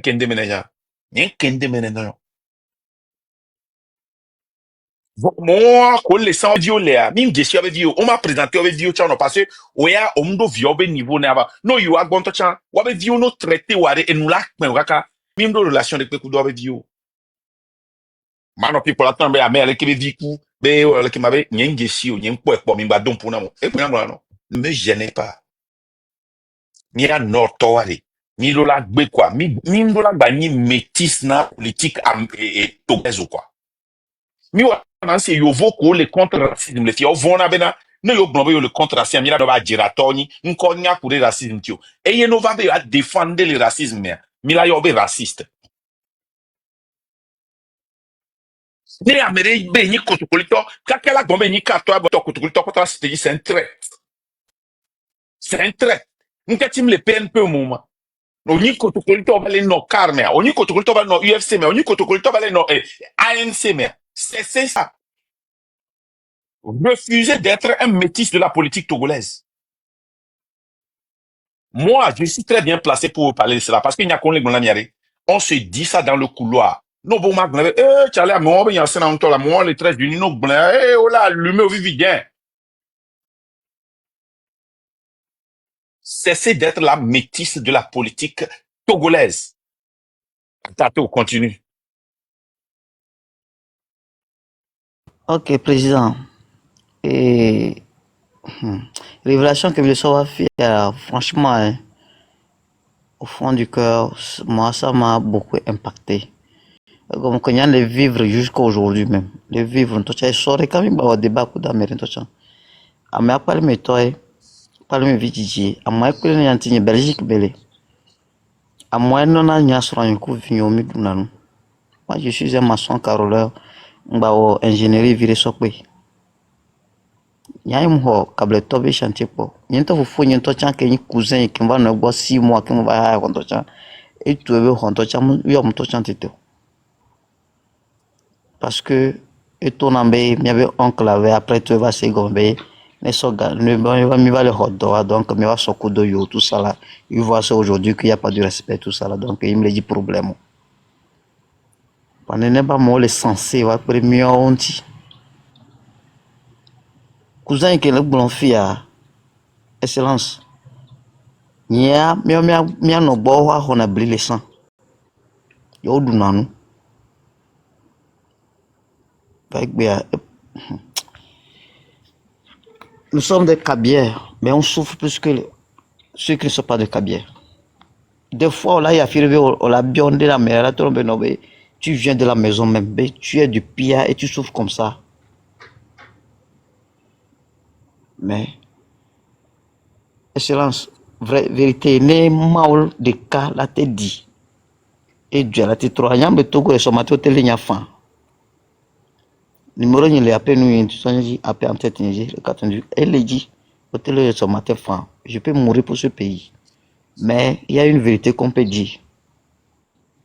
kende meneja. Nyen kende meneja. Moi, qu'on les sent vieux là, même je suis avec vieux, on m'a présenté avec vieux tchano parce que, oya, on do vieux be niveau n'ava. No, you a bon tchan, ou avec vieux no traité ou avec, et nous là, mais waka, même de relation de pékou avec vieux. Mano people attend be amé avec vieux, be, avec ma be, nyen je suis, nyen quoi, pour m'imba don pour n'amo. Et pour n'amo, non. Ne me gênez pas. Ni a norto ale. Ni lola gbe quoi. Mi lola ba ni métis na politique am, et togèse ou quoi. Mi wa nan se yo voko le contre racisme le fi o vona bena no yo glombe yo le contre racisme mi la do ba jira toni nko nya kure racisme tio e ye no va be a défendre le racisme me mi la yo be raciste ni amere be ni kotokolito kakela gombe ni kato abo to kotokolito ko c'est un trait nke tim le PNP au moment oni kotokolito ba le no carme oni kotokolito ba no UFC me oni kotokolito ba le no ANC me c'est ça. Refuser d'être un métis de la politique togolaise. Moi, je suis très bien placé pour parler de cela parce qu'il n'y a qu'on les Glanamiari. On se dit ça dans le couloir. Non, bon, Charlie, moi, il y a un sénateur là, moi, les 13 unis, non, oh là, l'humain au vivant. Cessez d'être la métisse de la politique togolaise. Tato, continue. Ok, président. Et hmm, révélation que Bielsa a fait, franchement, hein, au fond du cœur, moi, ça m'a beaucoup impacté. Comme quand il y a les vivre jusqu'à aujourd'hui même. Les vivre, tout ça, sort quand même, au débat, coup d'Amérique, tout ça. À moi, pas le méthode, pas le métier, à moi, que les Antillais, Belgique, belé. À moi, non, on a sur un coup, vignon, mi, Moi, je suis un maçon caroleur, ingénierie, viré, sopé. Nyai ho kable tobe chantier po nyento fufu nyento chan ke ni cousin ki va no go 6 mois ki va ha honto chan et tu veux honto chan yo mto chan tito parce que et ton ambe mi avait oncle avait après tu vas se gombe mais so ga ne va mi va le hot donc mi va soko do yo tout ça là il voit ça aujourd'hui qu'il y a pas de respect tout ça là donc il me dit problème pendant ne pas mo le censé va premier onti cousin que le blond fia excellence Nya mia no bo wa ho na brile san. Yo du nanu. Nous sommes des cabières, mais on souffre plus que ceux qui ne sont pas des cabières. Des fois, là, il y a firvé, on l'a bien de la mer, tu viens de la maison même, tu es du pire et tu souffres comme ça. Mais, excellence, vérité, né maul de cas, là, t'es dit. Et Dieu, là, t'es trop, y'a un togo et son matin, t'es ligné à fin. Numéro il est appelé nous appelé en tête le 4 elle est dit hôtel et son matin fin je peux mourir pour ce pays mais il y a une vérité qu'on peut dire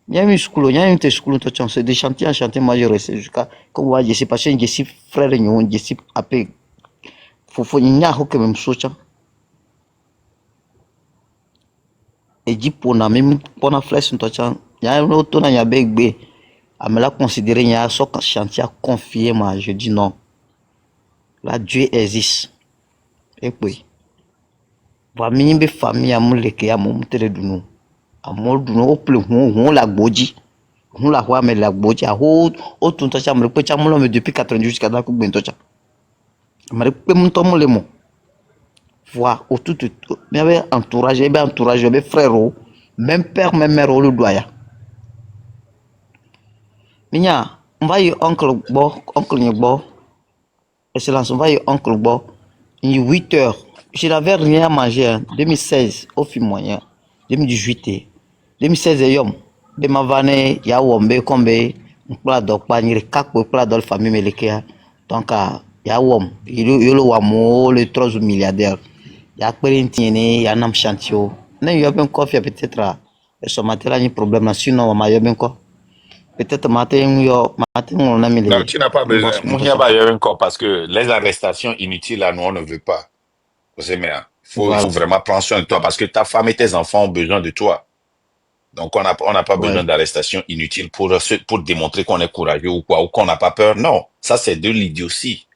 il y a une school il y a une school c'est de chantier en chantier moi je reste jusqu'à comme moi je sais pas je suis frère nous je suis appelé faut n'y a que même soutien et dit pour na même pour na flèche il y a un autre na ya begbe à me la considérer il y a ce chantier confié moi je dis non là Dieu existe et puis famille be famille amuleke ya mumtere dunu amol dunu o ple hu la gboji hu la wa me la gboji a ho o tun to cha me pe cha mo me depuis 98 jusqu'à là ku gbento cha me pe mun to mo le mo voir au tout me avait entourage be frère même père même mère le doya minya on va y oncle ni bo excellence on va y oncle bo il 8 heures je n'avais rien à manger hein. 2016 au fin moyen 2018 2016 yom de ma vane ya wombe kombe mpla do pa ni kakpo pla do famille melekea donc ya wom yolo wa mo le 3 milliardaire ya perentine ya nam chantio ne yo ben ko peut-être so matela ni problème sinon ma yo ben ko peut-être matin on a mis Non, les tu n'as pas besoin. Moi, il n'y a pas encore parce que les arrestations inutiles, là, nous, on ne veut pas. Vous aimez, hein? Il faut voilà vraiment prendre soin de toi parce que ta femme et tes enfants ont besoin de toi. Donc, on n'a pas besoin Ouais. d'arrestation inutile pour démontrer qu'on est courageux ou quoi, ou qu'on n'a pas peur. Non, ça, c'est de l'idiotie.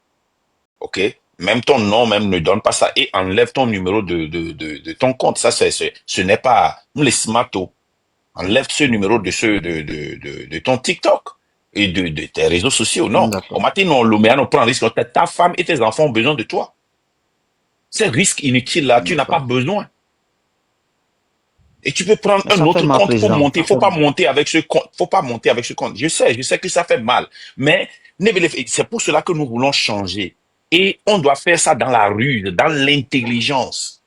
OK? Même ton nom, même ne donne pas ça et enlève ton numéro de ton compte. Ça, ce n'est pas les smarto. Enlève ce numéro de ton TikTok et de tes réseaux sociaux. Non. Au D'accord. matin, non, l'homme, on prend un risque. Ta femme et tes enfants ont besoin de toi. Ces risques inutiles là, tu n'as pas D'accord. besoin. Et tu peux prendre Mais un ça fait autre mal, compte pour président. monter. Ça Faut fait pas mal. monter avec ce compte. Faut pas monter avec ce compte. Je sais que ça fait mal. Mais c'est pour cela que nous voulons changer. Et on doit faire ça dans la rue, dans l'intelligence.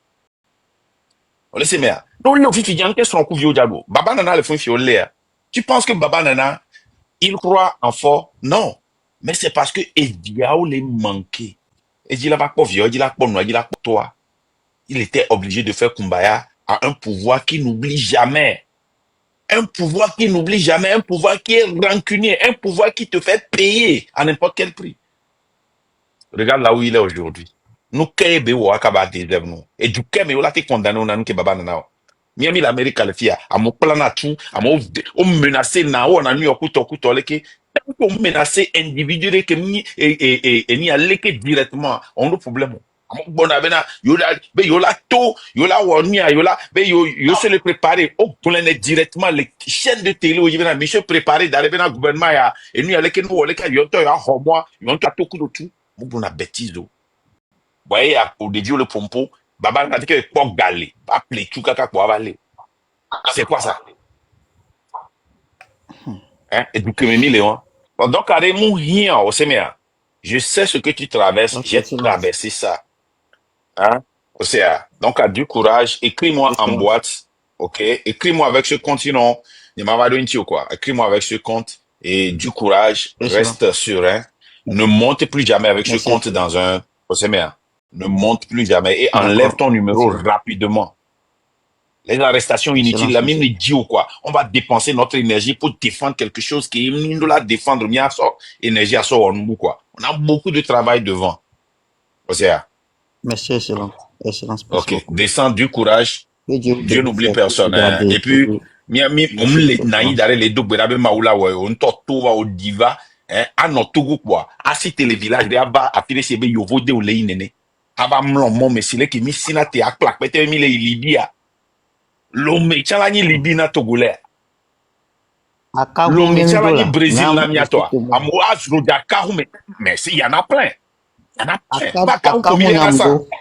On le sait, mais non, le fifi yang qu'est-ce qu'on couvre au diable. Baba Nana le fifi au lait. Tu penses que Baba Nana, il croit en fort? Non. Mais c'est parce que Ediao les manqué. Et il a pas pour vieux, il a pas noir, il a pour toi. Il était obligé de faire kumbaya à un pouvoir qui n'oublie jamais. Un pouvoir qui n'oublie jamais, un pouvoir qui est rancunier, un pouvoir qui te fait payer à n'importe quel prix. Regarde là où il est aujourd'hui. Nous kebe wo akaba désert nous. Et du keme yo la te condamné on a nous ke baba nana. Miami l'Amérique le fia. À mon plan à tout, à mon menacé na on a New York kuto leke. On menacé individu que ni et ni aleke directement. On a problème. Bon abena yola be yola to yola wonia yola be yo se le préparer au plein directement les chaînes de télé où il vient monsieur préparer d'aller dans le gouvernement ya et nous aleke nous oleka yo to ya homo yo to to kudo tout bon na bêtise do voyez au début le pompo baba na que pok galé pas play tout kaka pour avaler c'est quoi ça hein et du que mimi léon bon donc allez mon rien au semia je sais ce que tu traverses Ok, j'ai silence. traversé ça hein Océa. Donc, à du courage, écris-moi en Silence. boîte, ok? Écris-moi avec ce compte, sinon, ne m'a pas donné ou quoi. Écris-moi avec ce compte et du courage, Silence. reste serein. Ne monte plus jamais avec ce Merci, compte silence. dans un, Océa. Ne monte plus jamais et enlève D'accord. ton numéro Silence. rapidement. Les arrestations inutiles, Silence, là, même monsieur. les dit ou quoi. On va dépenser notre énergie pour défendre quelque chose qui est, nous la défendre, mais énergie à sort, quoi. On a beaucoup de travail devant. Océa. Merci, excellence. Excellence, merci Ok, beaucoup. descends du courage. Que Dieu vous Dieu bénisse n'oublie et que vous personne. Hein. gardez. Et puis, on Merci, les naïs excellence. d'aller les deux berabe maoula ouais, on torto au diva, hein, à notre togo quoi. À citer les villages, de aba, à filer sebe yovo de ou lei nene. Aba mlon mon mesile qui mi sinate ak plak, pete mi le Libya. L'homme, tchala ni Libye na togolais. Akavu L'homme, tchala ni Mendola. Brésil na Nyam, miato. excusez-moi. Amoaz, roda, kahume. Mais il y en a plein. Il y en a plein. Ba kahou comme Akamu il est à Nyamdo. ça.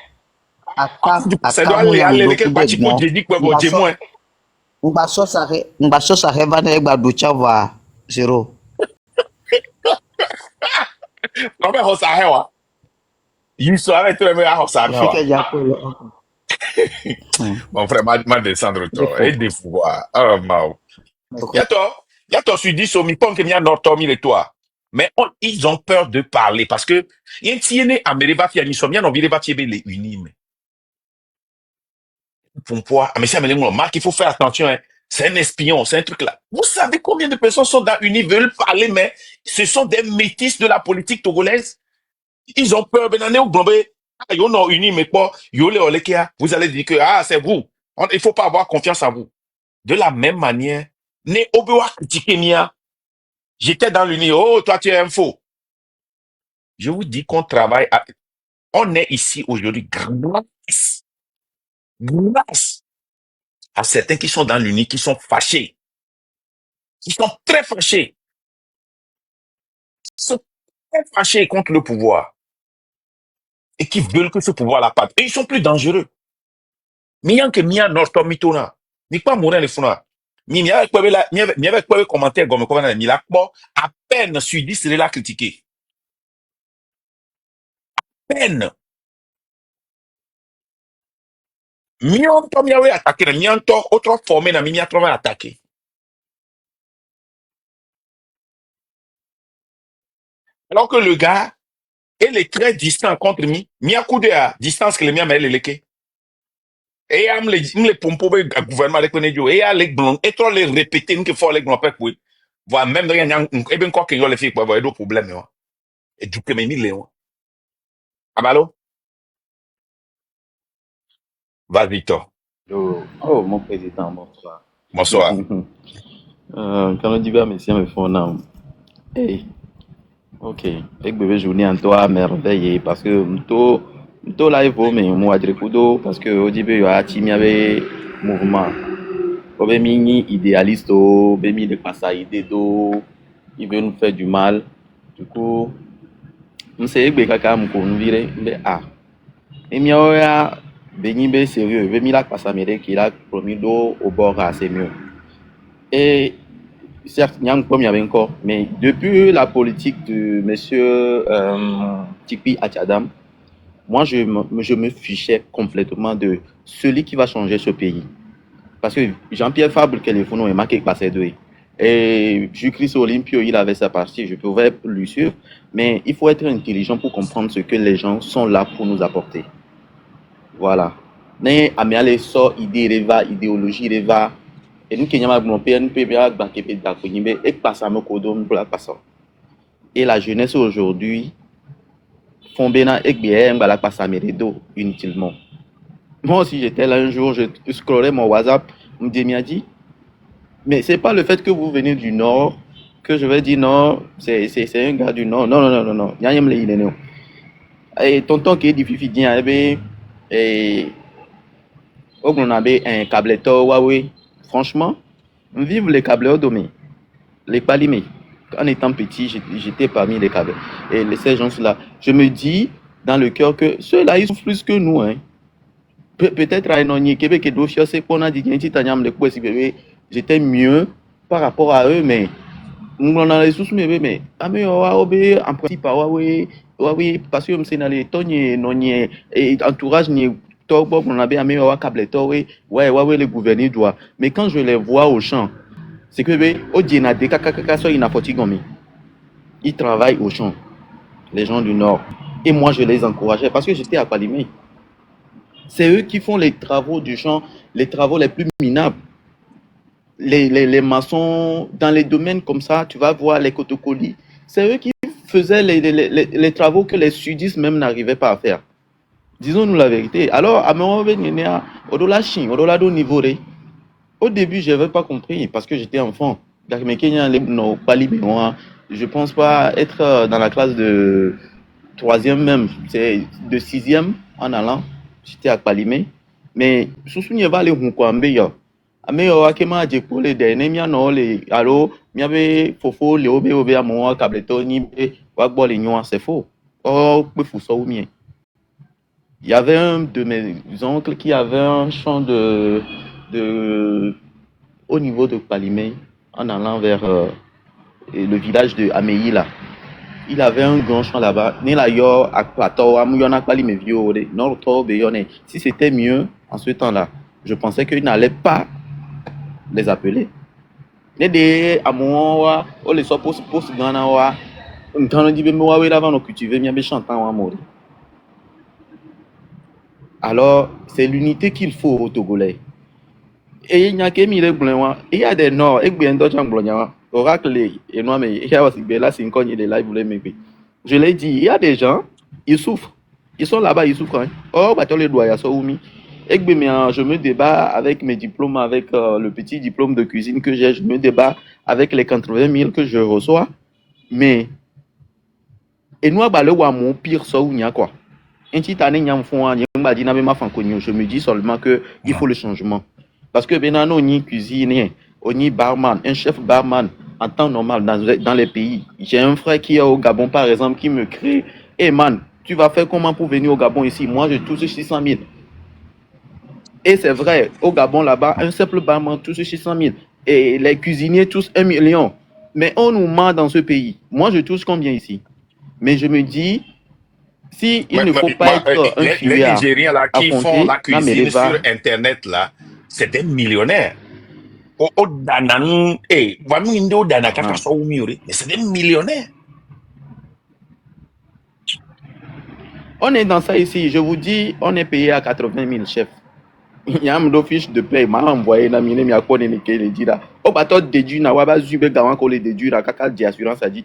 Ça doit Akamu aller, aller, Nyamdo les qui parti est pour bon. Jésus, quoi, bon, dis-moi. Mbaso sare vane gbadu chava. Zero. Non, mais on s'arrête, il serait très bien, on s'arrête, Fike Japolo. mon frère, m'a descendre toi. Et Defo. des fois. Ah, mao. Ok. Y a toi, je dis, so, mi pon que mi a norto, mi le toi. Mais ils ont peur de parler parce que, y a un tiene à Mereba, fi a ni somia, non, vireba, tiebe, les unis, Pompoa, mais ça, Marc, il faut faire attention, hein. C'est un espion, c'est un truc là. Vous savez combien de personnes sont dans Uni, veulent parler, mais ce sont des métis de la politique togolaise. Ils ont peur, ben, au globé. Ah, yo, non, Uni, mais quoi, yo, le olekia. Vous allez dire que, ah, c'est vous. Il faut pas avoir confiance en vous. De la même manière, ne obewa critiquer Nia. J'étais dans l'Uni, oh, toi, tu es un faux. Je vous dis qu'on travaille, on est ici aujourd'hui grâce à certains qui sont dans l'Uni, qui sont fâchés. Ils sont très fâchés. Ils sont très fâchés contre le pouvoir. Et qui veulent que ce pouvoir-là parte. Et ils sont plus dangereux. Miyan que Mia Norton Mitona. Ni pas mourir les funa. Mi avec quoi la, mi avec quoi commentaire comme comment mi la quoi, à peine sur 10 c'est la critiquer. Peine. Mian to mi awe attaquer, mian to autre formé na mi a trouvé attaquer. Alors que le gars, il est très distant contre mi. Mi a coup de à distance que le mien mais le ke. Et me le pompo be gouvernement de Konejo et les blonds et trop les répéter que faut les blonds pas quoi. Voilà même rien et bien quoi que yo les filles quoi avoir des problèmes yo. Et du que me mi le. Abalo, vas-y toi. Oh, mon président, bonsoir. Bonsoir. Quand on dit, monsieur, me font non. Hey, ok. Et bébé journée en toi à merveille parce que m'to là il faut mais moi dire kudo parce que au début il y a timi avec mouvement. Au béni idéaliste au béni de passer idée d'eau, il veut nous faire du mal. Du coup, m'sais que kaka m'ko nous virer mais ah. Et mia béni bé sérieux, béni là passer méré qu'il a promis d'eau au bord assez mieux. Et certes, il y a un problème encore, mais depuis la politique de monsieur Tikpi Achadam, moi, je me fichais complètement de celui qui va changer ce pays. Parce que Jean-Pierre Fabre, quel est le marqué passé de et Jucris Olympio, il avait sa partie, je pouvais lui suivre, mais il faut être intelligent pour comprendre ce que les gens sont là pour nous apporter. Voilà. Mais amiale so idée reva idéologie reva et nous qui n'avons pas PNP bien banqué d'accompagner et passe à nos codes pour la passer. Et la jeunesse aujourd'hui font bien et bien la passe à mes rideaux inutilement. Moi aussi j'étais là un jour, je scrollais mon WhatsApp, me dit mais c'est pas le fait que vous venez du nord que je vais dire non, c'est un gars du nord. Non non non non non, il y a un il est non. Et tonton qui est difficile bien et on avait un câbleteur Huawei. Franchement, vive les câbleurs domés, les palimés. En étant petit, j'étais parmi les câbles. Et ces gens-là, je me dis dans le cœur que ceux-là, ils sont plus que nous. Hein. Peut-être à un Québec et d'autres, c'est qu'on a dit que j'étais mieux par rapport à eux, mais on a les sous mais en principe, Huawei, parce que c'est dans les tonnes et entourage ni on avait un câble ouais le gouvernement doit mais quand je les vois au champ c'est que au Dienade ils travaillent au champ les gens du nord et moi je les encourageais parce que j'étais à Palimé. C'est eux qui font les travaux du champ, les travaux les plus minables. Les maçons dans les domaines comme ça, tu vas voir les cotocolis, c'est eux qui faisaient les travaux que les sudistes même n'arrivaient pas à faire. Disons-nous la vérité. Alors, à un moment donné, au-delà Chine, au-delà de niveau, au début, je n'avais pas compris parce que j'étais enfant. Mais Kenya, je pense pas être dans la classe de troisième même, c'est de sixième en allant. J'étais à Palimé. Mais, souvenez va les Hunkwambe, ameyo akema ajekole de nemia no le alo miabe fofo le obe a mo kableto ni wa gbo le nyon c'est faux. Oh pe fuso oumien. Il y avait un de mes oncles qui avait un champ au niveau de Palimé en allant vers le village de Ameyi là. Il avait un grand champ là-bas. Si c'était mieux en ce temps-là, je pensais qu'il n'allait pas les appeler. Les à moi, on les soit post gana wa. On dit ben moi oui là on cultiver bien chantant wa mori. Alors c'est l'unité qu'il faut au Togolais. Et il y a que mille blancs, il y a des nord et bien d'autres blancs. Oracle et moi mais il y a aussi là c'est une il est là il voulait me. Je l'ai dit, il y a des gens, ils souffrent. Ils sont là-bas, ils souffrent. Hein. Oh, bah, les doigts, je me débat avec mes diplômes, avec le petit diplôme de cuisine que j'ai, je me débat avec les 80 000 que je reçois. Mais, et nous, bah, le mon pire, ça, ou n'y quoi. Je me dis seulement qu'il faut le changement. Parce que, ben, on y cuisine, on y barman, un chef barman, en temps normal, dans les pays. J'ai un frère qui est au Gabon, par exemple, qui me crie, hey man, tu vas faire comment pour venir au Gabon ici? Moi, je touche 600 000. Et c'est vrai, au Gabon, là-bas, un simple barman touche 600 000. Et les cuisiniers touchent 1 million. Mais on nous ment dans ce pays. Moi, je touche combien ici? Mais je me dis, si il ne faut pas être un les Nigériens là qui font la cuisine sur Internet là, c'est des millionnaires. Mais c'est des millionnaires. On est dans ça ici. Je vous dis, on est payé à 80 000 chefs. Il y a un fiche de paie. M'a envoyé la mine, m'a connu les dit là. Au bateau déduit, n'a pas zube gawan qu'on les déduit là. Kaka d'assurance a dit.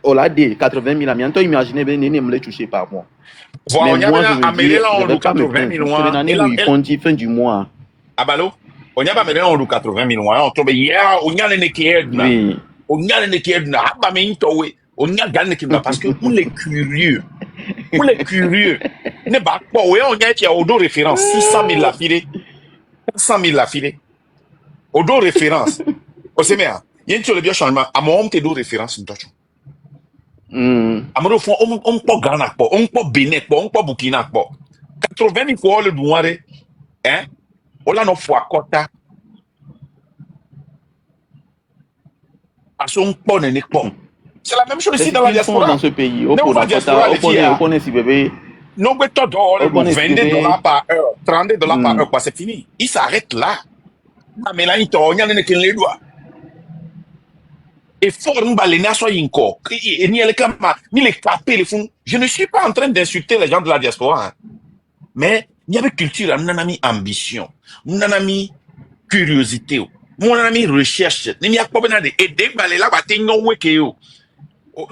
On l'a dit 80 000 amiens. Toi imaginez bien, néné me les toucher par mois. Mais moi je me dis, je vais pas me plaindre. Une année où il compte fin du mois. Abalo. On y a pas maintenant on 80 000 on tombe hier on y a les qui edna Oui. on y a les qui edna aba me into we on y a gagné qui parce que on est curieux ne ba pas ouais on y a qui a auto référence 600 000 la filée 400 000 la filée auto référence on sait bien y a le bien changement à mon te do référence toi Hmm. amado fo on pas Ghana pas on pas Bénin pas on pas Burkina pas 80 000 fois le douare hein on la no fois quota parce qu'on pas n'est pas. C'est la même chose C'est ici ce dans la qu'ils font dans diaspora. ce pays. Ne on va diaspora les filles, Au connaît si bébé. non, mais toi, Au connaît si bébé. $22 par heure, $32 par Hmm. heure, quoi, c'est fini. Il s'arrête là. Ah, mais là, il t'en y a les doigts. Et fort, nous, les nations, encore. Et ni les camas, ni les capés, les fonds. Je ne suis pas en train d'insulter les gens de la diaspora, hein. Mais, il y avait culture, mon ami ambition, mon ami curiosité, mon ami recherche. Il n'y a pas besoin d'aider, mais là, bah, t'es non, ouais, que yo.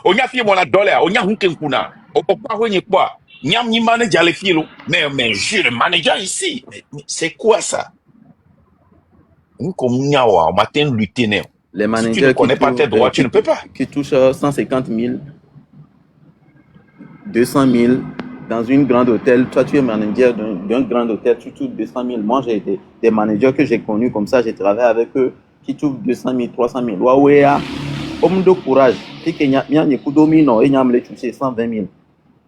Onya fie mo la dollar onya hunke nkuna okwa wenye kwa nyam ni manager le filo mais je le manager ici mais c'est quoi ça nous comme nyawa on matin lutter né Les si tu ne managers connais pas tes droits tu ne peux pas qui touchent 150 000, 200 000 dans une grande hôtel. Toi, tu es manager d'un grand hôtel, tu touches 200 000. Moi, j'ai des managers que j'ai connus comme ça, j'ai travaillé avec eux, qui touchent 200 000, 300 000. Huawei, homme de courage. Si tu as domino et tu as 120 000.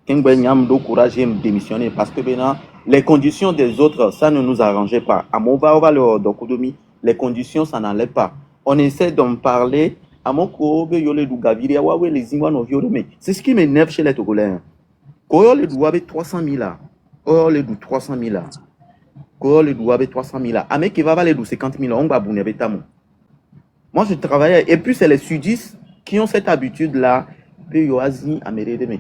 Quand tu as courage, j'ai démissionné parce que maintenant, les conditions des autres, ça ne nous arrangeait pas. À mon va, on va le dokodomi, les conditions, ça n'allait pas. On essaie d'en parler. À mon courbe, yole du gaviri, ouais, les Ivoiriens violent, mais c'est ce qui m'énerve chez les Togolais. Quand le doit avec 300 000 là, oh le doit 300 000 là, quand le doit avec 300 000 là, à mec qui va valer 50 000 on va bonner avec ta mou. Moi je travaillais et puis c'est les sudistes qui ont cette habitude là, que yoazi à m'aider mais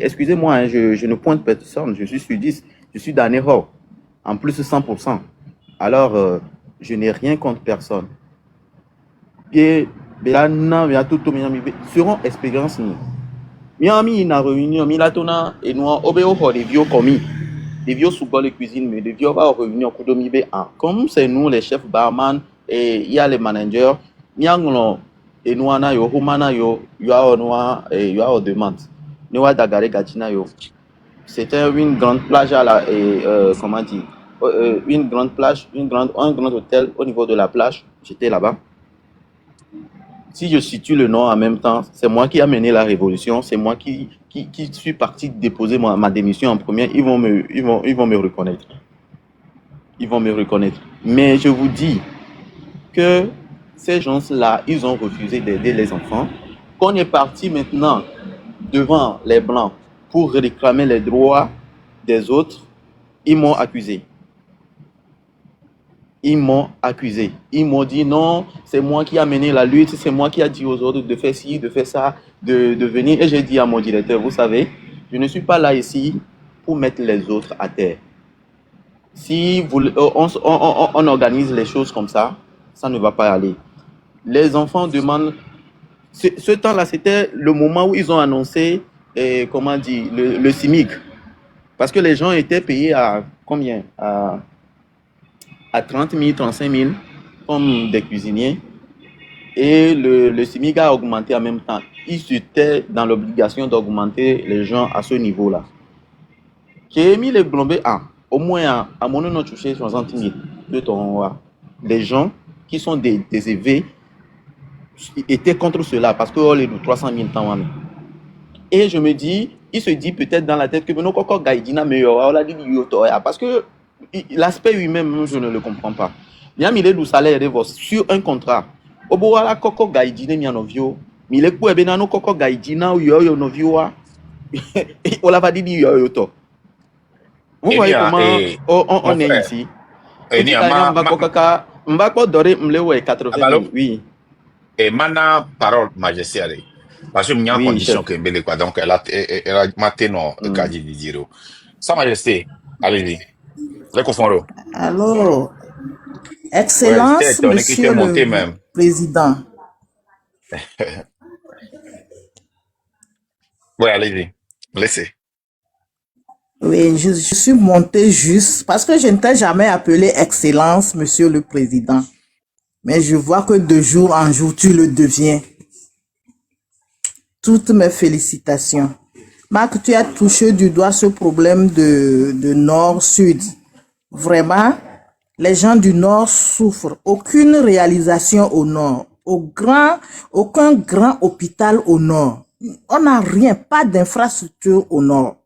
excusez-moi, hein, je ne pointe personne, je suis sudiste, je suis d'Anéro, en plus 100%. Alors je n'ai rien contre personne. Et là, il y a tout seront expérience nous. Miami na réunion, Milatona et nous obéo pour des vieux commis, des vieux sous les cuisines, mais des vieux va réunion pour domiber un. Comme c'est nous les chefs barman et il y a les managers, mianglo et nous ana yo humana yo yo a demande. Nous a dagare gatina yo. C'était une grande plage à la comment dire une grande plage, un grand hôtel au niveau de la plage. J'étais là-bas. Si je situe le nom en même temps, c'est moi qui ai mené la révolution, c'est moi qui suis parti déposer ma démission en premier, ils vont me reconnaître. Ils vont me reconnaître. Mais je vous dis que ces gens-là, ils ont refusé d'aider les enfants. Qu'on est parti maintenant devant les Blancs pour réclamer les droits des autres, ils m'ont accusé. Ils m'ont accusé. Ils m'ont dit non, c'est moi qui ai mené la lutte, c'est moi qui ai dit aux autres de faire ci, de faire ça, de venir. Et j'ai dit à mon directeur, vous savez, je ne suis pas là ici pour mettre les autres à terre. Si on organise les choses comme ça ne va pas aller. Les enfants demandent... Ce temps-là, c'était le moment où ils ont annoncé, comment dire, le CIMIC. Parce que les gens étaient payés à combien? À 30 000, 35 000 comme des cuisiniers. Et le SMIC a augmenté en même temps. Ils étaient dans l'obligation d'augmenter les gens à ce niveau-là. J'ai mis les blombés au moins à mon nom touché 60 000 de ton les gens qui sont des élevés étaient contre cela parce que les 300 000 temps. Et je me dis, il se dit peut-être dans la tête que nous coco gaïdina meilleur, parce que l'aspect lui-même, je ne le comprends pas. Bien, il est du salaire sur un contrat. Au bout la coco gaïdina mi anovio, mais le coup benano coco gaïdina ou yo novio on l'a pas dit yo to. Vous voyez comment on mon est frère ici. et ni Mba pas doré m'le 80 000. Oui. et mana parole majesté parce que il y a une Oui, condition chef. que mbele quoi donc elle a maté non kadi di dire sa majesté allez-y les confondre Alors, ouais j'étais Excellence, étonné qu'il était Monsieur monté le même Président. ouais allez-y laissez Oui, je suis montée juste parce que je ne t'ai jamais appelé Excellence, Monsieur le Président. Mais je vois que de jour en jour, tu le deviens. Toutes mes félicitations. Marc, tu as touché du doigt ce problème de Nord-Sud. Vraiment, les gens du Nord souffrent. Aucune réalisation au Nord. Aucun grand hôpital au Nord. On n'a rien, pas d'infrastructure au Nord.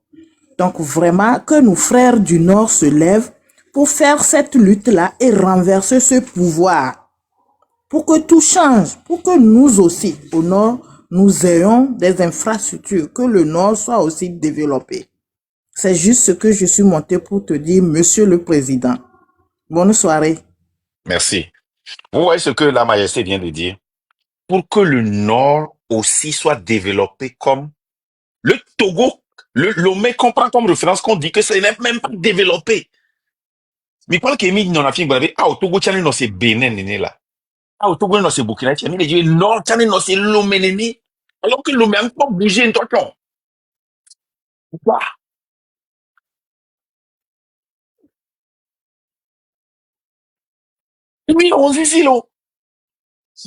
Donc vraiment, que nos frères du Nord se lèvent pour faire cette lutte-là et renverser ce pouvoir. Pour que tout change, pour que nous aussi, au Nord, nous ayons des infrastructures, que le Nord soit aussi développé. C'est juste ce que je suis monté pour te dire, Monsieur le Président. Bonne soirée. Merci. Vous voyez ce que la Majesté vient de dire? Pour que le Nord aussi soit développé comme le Togo, le Lomé comprend comme référence qu'on dit que ce n'est même pas développé. Mais quand Kémy n'en a fini, au Togo, tu as c'est Bénin, néné, là. Au Togo, non, c'est Burkina, tu as mis les yeux Nord, tu as non, c'est Lomé, néné. Alors que Lomé a encore bougé, une torchon. Pourquoi? Oui, on dit ici, là.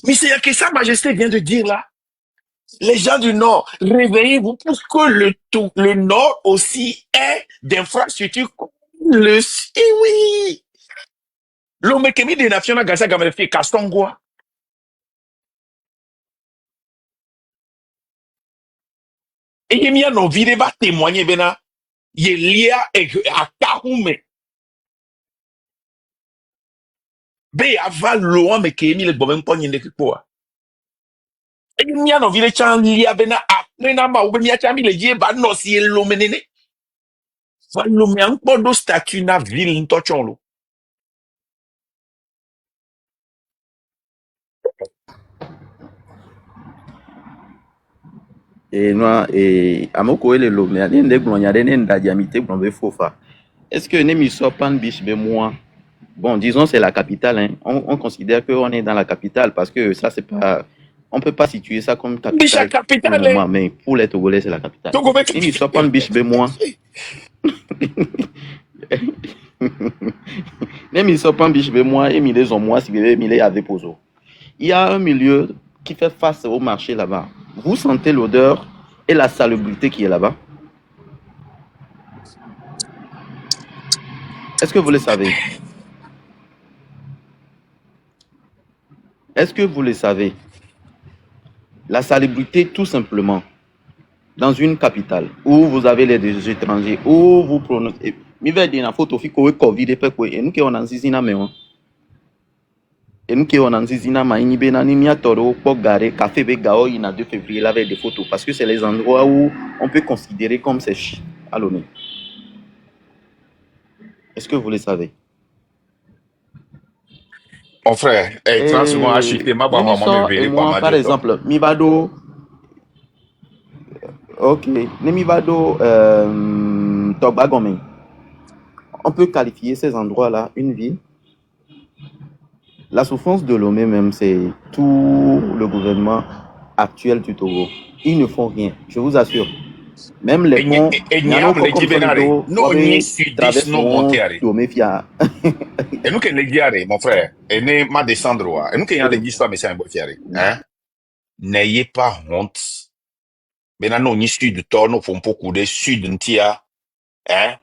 Mais c'est que Sa Majesté vient de dire, là. Les gens du Nord, réveillez-vous pour que le Nord aussi ait d'infrastructures comme le... Eh oui! L'homme qui mis des nations à Gaza, Gamel fait Kastongoa. Et il y a nos vidéos va témoigner, bena. Il est lié à Karoume. Bé avant l'eau, mais qui est mis le bon point de quoi. Et il y a nos vidéos qui sont liées à bena après na ma ou bien qui a mis le yé ba non si l'homme néné. Va l'homme encore de statut na ville n'tochon lo. Et moi, et amoko ele lo me ade nde glonya de nda diamité blombe fofa. Est-ce que Nemi Sopan biche be moi? Bon, disons c'est la capitale, hein. On considère qu'on est dans la capitale parce que ça c'est pas, on peut pas situer ça comme Bicha capitale pour le capitale. moment, mais pour les Togolais c'est la capitale. Togo be Nemi Sopan biche be moi. Nemi Sopan biche be moi et Milé ont moi si Milé avait poso. Il y a un milieu qui fait face au marché là-bas. Vous sentez l'odeur et la salubrité qui est là-bas? Est-ce que vous le savez? Est-ce que vous le savez? La salubrité, tout simplement, dans une capitale où vous avez les étrangers, où vous prononcez. Mi va dire, il faut que vous Covid et nous qui on en zizina mais on. Et nous qui on en zizina ma ini bena ni mia toro pour garer café be gao il a 2 février là avec des photos parce que c'est les endroits où on peut considérer comme c'est à l'honneur. Est-ce que vous le savez? Mon frère, 30 secondes à chuter, ma maman me Nemiso et verrait pas moi, ma par Dieu. exemple, Mibado, ok, Nemibado, Togbagome, on peut qualifier ces endroits-là une ville. La souffrance de Lomé même, c'est tout le gouvernement actuel du Togo. Ils ne font rien, je vous assure. Même les ponts, Et il y en a niam le encore comme ça, benare. No ni sudis no traverseront monteare. Lomé via. Et nous que le diare, mon frère. Et ne ma descendre. Et nous que y a le dispa mais c'est un beau fiare. Hein? N'ayez pas honte. Bena no ni sud to no font beaucoup de sud ntia. Hein?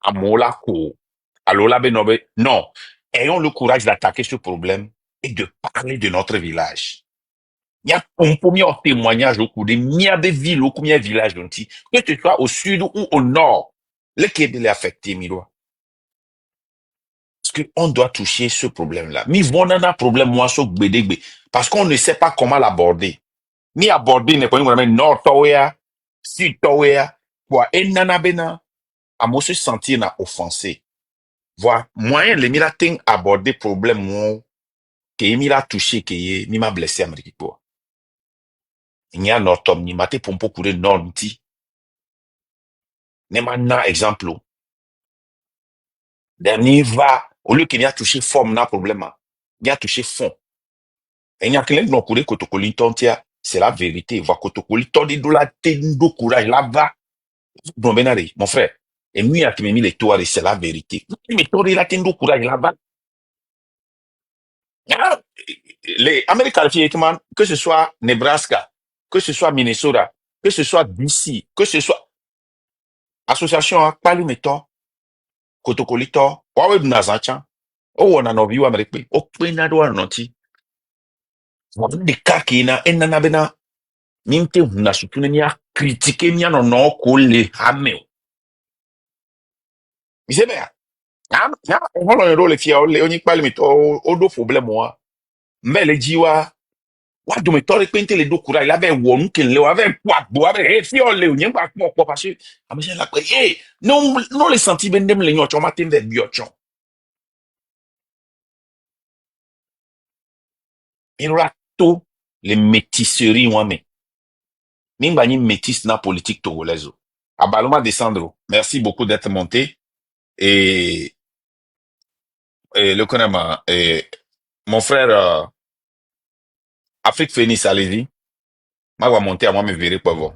Amola ko. Alola benobe. Non. Ayons le courage d'attaquer ce problème et de parler de notre village. Il y a un premier témoignage au cours de mia de ville au combien village d'onti. Que tu sois au sud ou au nord. Le Québec est affecté, Milo. Parce qu'on doit toucher ce problème-là. Mais on a un problème, moi, sur Gbedegbe. Parce qu'on ne sait pas comment l'aborder. Ni aborder, n'est pas une nord toya, sud toya, quoi. Et nana bena, à moi se sentir na offensé. Voilà. Moyen, les milatins aborder problème, moi, que mi la touché, que mi m'a blessé à Amérique, quoi. Il y a nord tom, ni maté pour beaucoup de nord, nti. N'est na exemple. Dernier va, au lieu qu'il y a touché forme, na problème, il y a touché fond. Et il y a quelqu'un qui n'a pas kotokoli tontia, c'est la vérité. Va kotokoli tondi do la tendo courage là-bas. Non, benari, mon frère. Et lui, qui m'a mis les toits, c'est la vérité. Mais toi, il a tenu courage là-bas. Ah, les Américains, que ce soit Nebraska, que ce soit Minnesota, que ce soit DC, que ce soit association, Pali Meto, Kotokolito, Wawe Nazachan, oh, on a no view America, oh, Penado Noti. De Kakina, et Nanabena, Minte, na Sutunia, critiquer Mian no Kole, Hamel. Il sait bien. On va le rôle, on y parle, mais au dos problème, moi. Mais les jiwa, wa do me tore pente le do kura, il avait wonu ken le, avait quoi, bo, avait fi on le, nyen pas quoi, parce que, amé la quoi, non les senti bendem le nyocho, matin de biocho. Il rato les métisseries, moi, mais. Mimba ni métis na politique togolaise. Abaloma descendre. Merci beaucoup d'être monté. Et le connaît, mon frère, Afrique Phoenix, allez-y. Moi, je vais monter à moi, me verrai pas vous.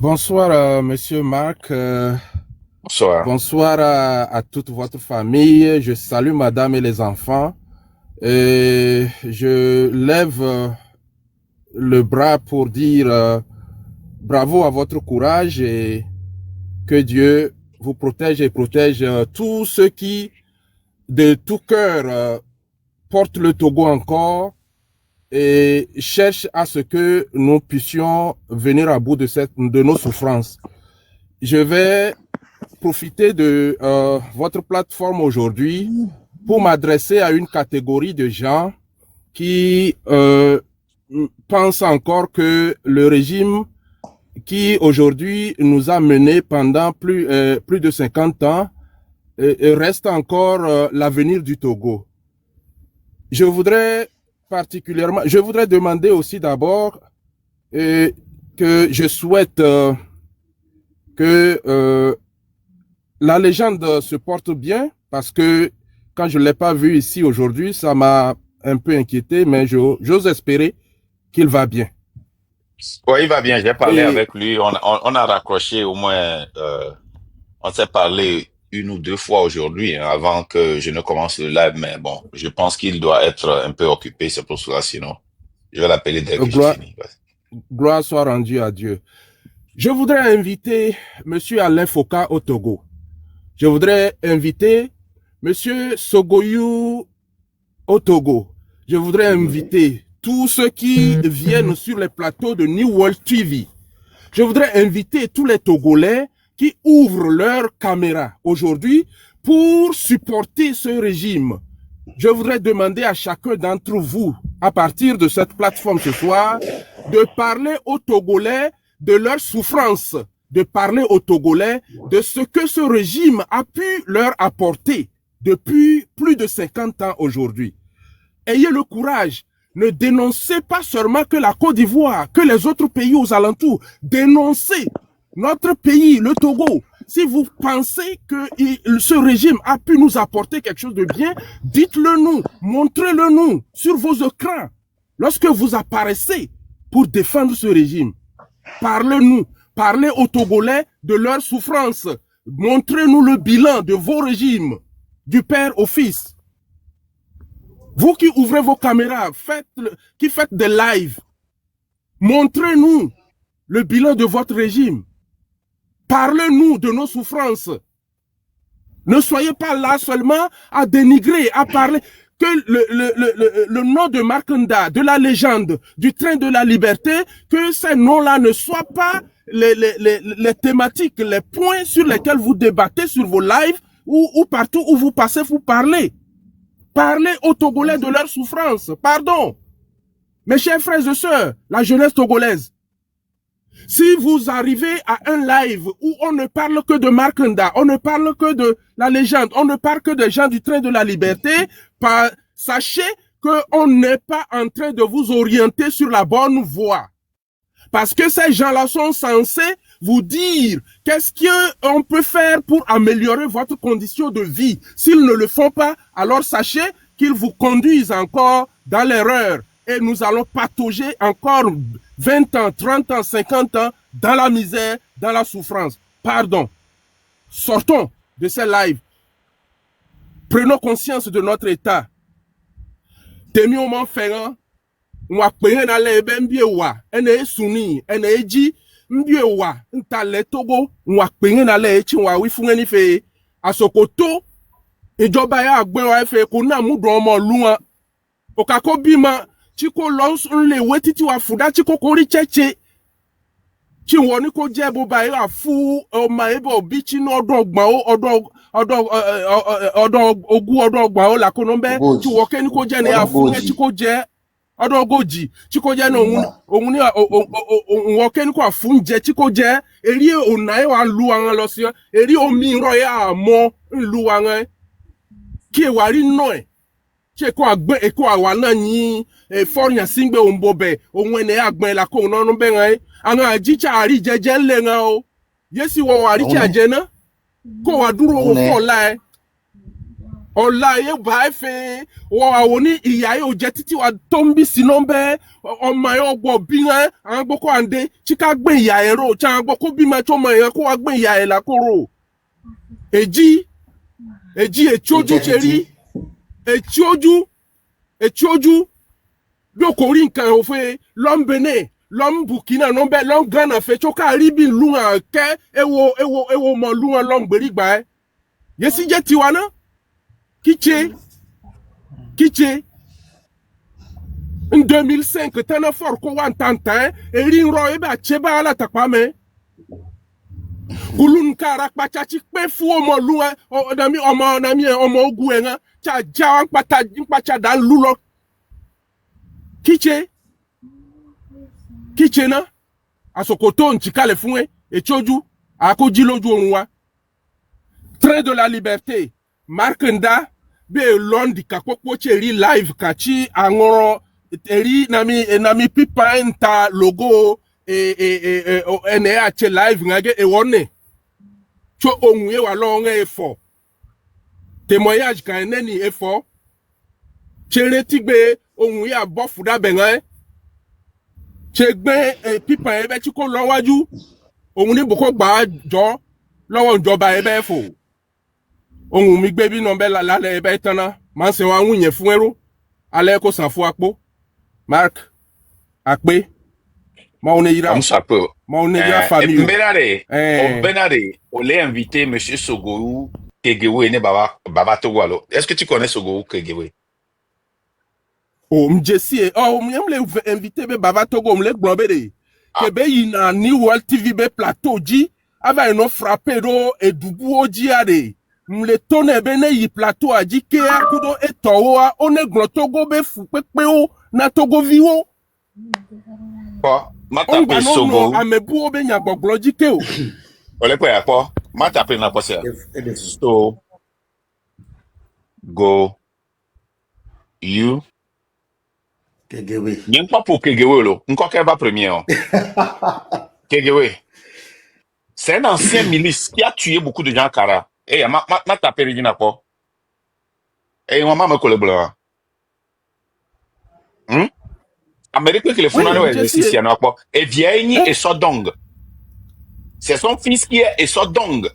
Bonsoir, monsieur Marc. Bonsoir. Bonsoir à toute votre famille. Je salue madame et les enfants. Et je lève le bras pour dire bravo à votre courage et que Dieu vous protège et protège tous ceux qui, de tout cœur, portent le Togo encore et cherchent à ce que nous puissions venir à bout de nos souffrances. Je vais profiter de votre plateforme aujourd'hui pour m'adresser à une catégorie de gens qui pensent encore que le régime qui aujourd'hui nous a menés pendant plus de 50 ans reste encore l'avenir du Togo. Je voudrais demander aussi d'abord que je souhaite que la légende se porte bien, parce que quand je ne l'ai pas vu ici aujourd'hui, ça m'a un peu inquiété, mais j'ose espérer qu'il va bien. Oui, il va bien. J'ai parlé avec lui. On a raccroché au moins, on s'est parlé une ou deux fois aujourd'hui, hein, avant que je ne commence le live, mais bon, je pense qu'il doit être un peu occupé, c'est pour cela, sinon, je vais l'appeler dès que j'ai fini. Gloire soit rendue à Dieu. Je voudrais inviter monsieur Alain Foka au Togo. Je voudrais inviter monsieur Sogoyou au Togo. Je voudrais inviter tous ceux qui viennent sur les plateaux de New World TV. Je voudrais inviter tous les Togolais qui ouvrent leur caméra aujourd'hui pour supporter ce régime. Je voudrais demander à chacun d'entre vous, à partir de cette plateforme ce soir, de parler aux Togolais de leur souffrance, de parler aux Togolais de ce que ce régime a pu leur apporter depuis plus de 50 ans aujourd'hui. Ayez le courage. Ne dénoncez pas seulement que la Côte d'Ivoire, que les autres pays aux alentours. Dénoncez notre pays, le Togo. Si vous pensez que ce régime a pu nous apporter quelque chose de bien, dites-le nous, montrez-le nous sur vos écrans. Lorsque vous apparaissez pour défendre ce régime, parlez-nous, parlez aux Togolais de leur souffrance. Montrez-nous le bilan de vos régimes, du père au fils. Vous qui ouvrez vos caméras, qui faites des lives, montrez-nous le bilan de votre régime. Parlez-nous de nos souffrances. Ne soyez pas là seulement à dénigrer, à parler que le nom de Markanda, de la légende, du train de la liberté, que ces noms-là ne soient pas les thématiques, les points sur lesquels vous débattez sur vos lives ou partout où vous passez, vous parlez. Parlez aux Togolais de leur souffrance. Pardon. Mes chers frères et sœurs, la jeunesse togolaise, si vous arrivez à un live où on ne parle que de Markanda, on ne parle que de la légende, on ne parle que des gens du train de la liberté, sachez qu'on n'est pas en train de vous orienter sur la bonne voie. Parce que ces gens-là sont censés vous dire qu'est-ce qu'on peut faire pour améliorer votre condition de vie. S'ils ne le font pas, alors sachez qu'ils vous conduisent encore dans l'erreur. Et nous allons patauger encore 20 ans, 30 ans, 50 ans dans la misère, dans la souffrance. pardon. Sortons de ces lives. Prenons conscience de notre état. Temi o man ferran, mwa kwenye na le ebe mbie wa, ene suni, ene eji, mbie wa, nta le Togo, mwa kwenye na le echi mwa wifunge ni fe, asokoto, ìjọba ya agbe wa efe ko na mudu ọmọ luwa, okako bima, chiko lons nle we titi wa fuda chiko kori cheche, chi woni ko je bo ba ya fu ọmọ ebe obi chi no ọdọ ọgbọ̀n ogún ọdọ ọgbọ̀n o la kono be chi wo ke ni ko je ni afu ye chi ko je ọdọ ogójì chi ko je na ohun ni wo ke ni ko afu nje chi ko je eri ona e wa lu an lọ sí eri omi ro ya mo nlu an ki e wa ri no e che ko agbe e ko awa na yin foreign singbe ombo be ohun ene agben la ko no be ran àwọn ajicha ari jeje nle ran o yesi wo wa ri cha je na ko wa dúró wo fo la ọ̀la ye ba fe wo àwọn ni ìyá ye o jẹ títí wa tó ń bí sínú be ọmọ ye ogbo bi ran àwọn gboko ande chika gbe ìyá e ro cha gboko bi ma to mo yan ko wa gbe ìyá e la ko ro eji echoju cheri echoju bí o kò rí nǹkan òfin lọ́nbẹ̀nẹ̀ lọ́nbùkínà nọ́bẹ̀ lọ́ngànà fẹ́ tó ká rí bí lùhàn kẹ́ ewo mọ̀ lùhàn lọ́ngbèrígbà ẹ̀ yẹ́sí jẹ́ tiwa náà kíche en 2005 tẹ́nà fọ́r kó wà ntàntàn èrí ń rọ ebà àtsẹ́bà alátàpá mẹ́ gulun kára pàtàkì pé fún ọmọ lùhàn ọmọ ogun ẹ̀ hàn tí a já wọn pàtàkì dá lù lọ. Kiche na asokoto nchikale fún echoju akoji lójú orun wa Train de la Liberté markenda be londi kapopo cheri live kachi angoro eri nami pipa enta logo NH live ngage ewone cho onwe wa lo nge efo témoignage kan neni efo chere tigbe ohun ya bo fuda bengan che gbe pipa ebe tí kò lọ wájú ohun ni boko gba jo lọ́wọ́ ìjọba ebe fo ohun mi gbe bi no be la le ebe tana ma se wa wunye fún ero ale ko san fún apo mark ape ma on ira ma on ira famille Benare on l'a invité monsieur Sogou Kegewe ne baba Togo alors est-ce que tu connais Sogou Kegewe? Oh, m'jesi m'yemle invité be baba Togo m'le globé de que be yina ni World TV be plateau ji ava no frappé do e dubu oji ade m'le tonne be ne yi plateau aji ke akudo e towa one glo Togo be fu pepe o na Togo viwo po mata pe Sogo amebu o be nya gboglo ji ke o ole pe apo mata pe na posia so go you Kegewe. Il n'y a pas pour Kegewe, là. Encore qu'elle va première. Kegewe. C'est un ancien milice qui a tué beaucoup de gens à Kara. Et ma tapé Regina pas. Et maman me colle blanc. Amérique que les fondations exercices, il y en a pas. Et vieille et Sodong. C'est son fils qui est et Sodong.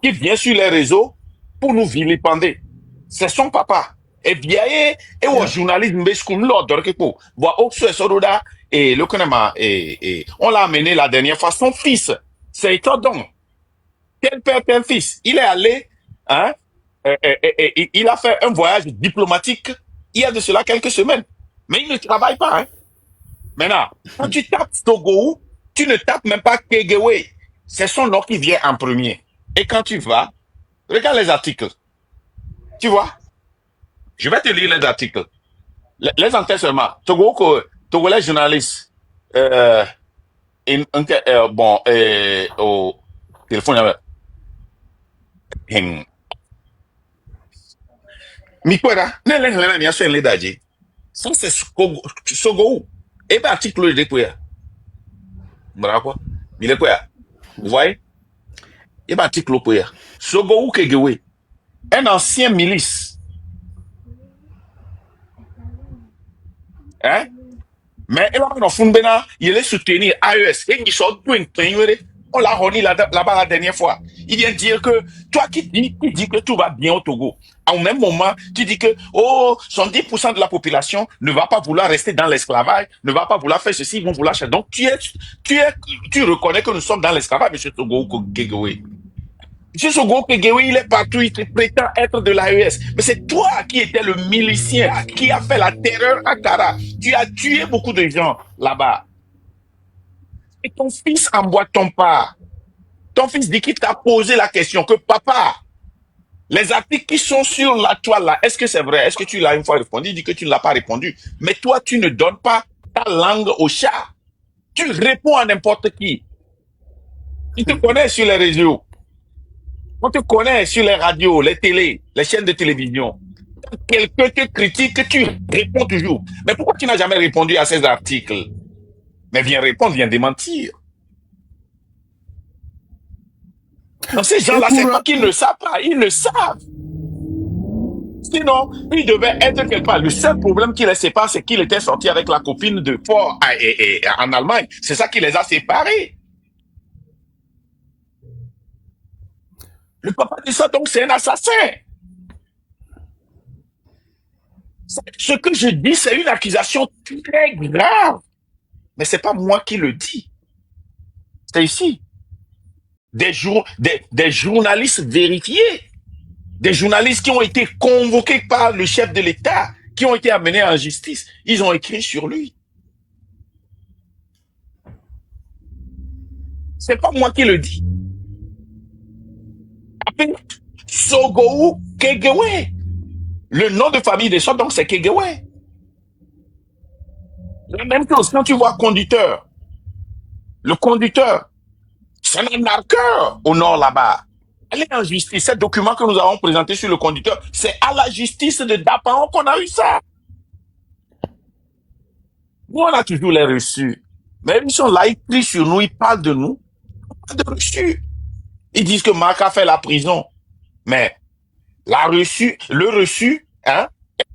Qui vient sur les réseaux pour nous vilipender. C'est son papa. Et bien, et au journalisme, mais ce qu'on l'a donné quelque chose. Voilà, au ce soir et le connaît on l'a amené la dernière fois. Son fils, c'est étonnant. Quel père, quel fils. Il est allé, hein, il a fait un voyage diplomatique il y a de cela quelques semaines. Mais il ne travaille pas, hein. Maintenant, quand tu tapes Togo, tu ne tapes même pas Kegewe. C'est son nom qui vient en premier. Et quand tu vas, regarde les articles. Tu vois? Je vais te lire les articles. Les enquêtes seulement. Togolais journalistes. Au téléphone. Mikwera, ne a fait daji. Ça c'est Sogo. Et ben article de quoi? Bravo. Il est quoi? Vous voyez? Et ben article quoi? Sogo Kegewe. Un ancien milice. Hein? Mais il a non fun bena, il est soutenu AES. Et il sort tout un train. On l'a remis là-bas la dernière fois. Il vient dire que toi qui dis que tout va bien au Togo, au même moment, tu dis que 70% de la population ne va pas vouloir rester dans l'esclavage, ne va pas vouloir faire ceci, ils vont vouloir faire. Donc tu reconnais que nous sommes dans l'esclavage, M. Togo Kegewe. M. Togo Kegewe, il est partout, il prétend être de l'AES. Mais c'est toi qui étais le milicien, qui a fait la terreur à Kara. Tu as tué beaucoup de gens là-bas. Et ton fils emboîte ton pas. Ton fils dit qu'il t'a posé la question que papa, les articles qui sont sur la toile là, est-ce que c'est vrai? Est-ce que tu l'as une fois répondu? Il dit que tu ne l'as pas répondu. Mais toi, tu ne donnes pas ta langue au chat. Tu réponds à n'importe qui. Tu te connais sur les réseaux. On te connaît sur les radios, les télés, les chaînes de télévision. Quand quelqu'un te critique, tu réponds toujours. Mais pourquoi tu n'as jamais répondu à ces articles? Mais viens répondre, viens démentir. Donc ces gens-là, c'est pas qu'ils ne savent pas, ils le savent. Sinon, il devait être quelque part. Le seul problème qui les sépare, c'est qu'il était sorti avec la copine de Ford en Allemagne. C'est ça qui les a séparés. Le papa dit ça, donc c'est un assassin. Ce que je dis, c'est une accusation très grave. Mais c'est pas moi qui le dis. C'est ici. Des journalistes vérifiés. Des journalistes qui ont été convoqués par le chef de l'État, qui ont été amenés en justice. Ils ont écrit sur lui. C'est pas moi qui le dis. Sogou Kegewe. Le nom de famille des gens, donc, c'est Kegewe. La même chose, quand tu vois conducteur, le conducteur, c'est un arnaqueur au nord là-bas. Elle est en justice. Ce document que nous avons présenté sur le conducteur, c'est à la justice de Dapan qu'on a eu ça. Nous, on a toujours les reçus. Mais ils sont là, ils crient sur nous, ils parlent de nous. Pas de reçus. Ils disent que Marc a fait la prison. Mais le reçu, hein,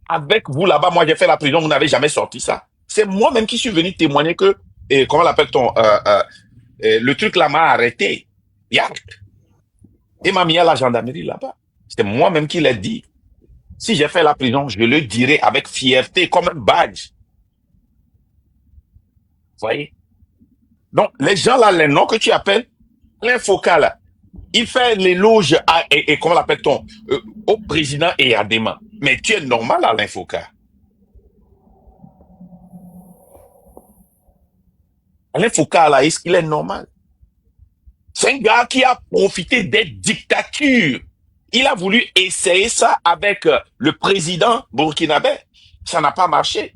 avec vous là-bas, moi j'ai fait la prison, vous n'avez jamais sorti ça. C'est moi-même qui suis venu témoigner que, comment l'appelle-t-on, le truc là m'a arrêté. Yark. Et m'a mis à la gendarmerie là-bas. C'est moi-même qui l'ai dit. Si j'ai fait la prison, je le dirai avec fierté, comme un badge. Vous voyez? Donc, les gens là, les noms que tu appelles, l'infocal, il fait l'éloge et comment l'appelle-t-on, au président et à Dema. Mais tu es normal à l'infocal. Alain Foucault, là, est-ce qu'il est normal? C'est un gars qui a profité des dictatures. Il a voulu essayer ça avec le président burkinabé. Ça n'a pas marché.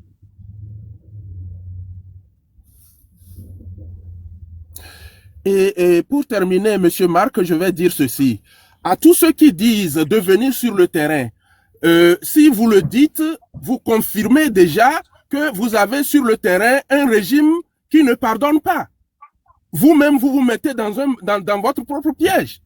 Et pour terminer, Monsieur Marc, je vais dire ceci. À tous ceux qui disent de venir sur le terrain, si vous le dites, vous confirmez déjà que vous avez sur le terrain un régime qui ne pardonne pas. Vous-même, vous vous mettez dans votre propre piège.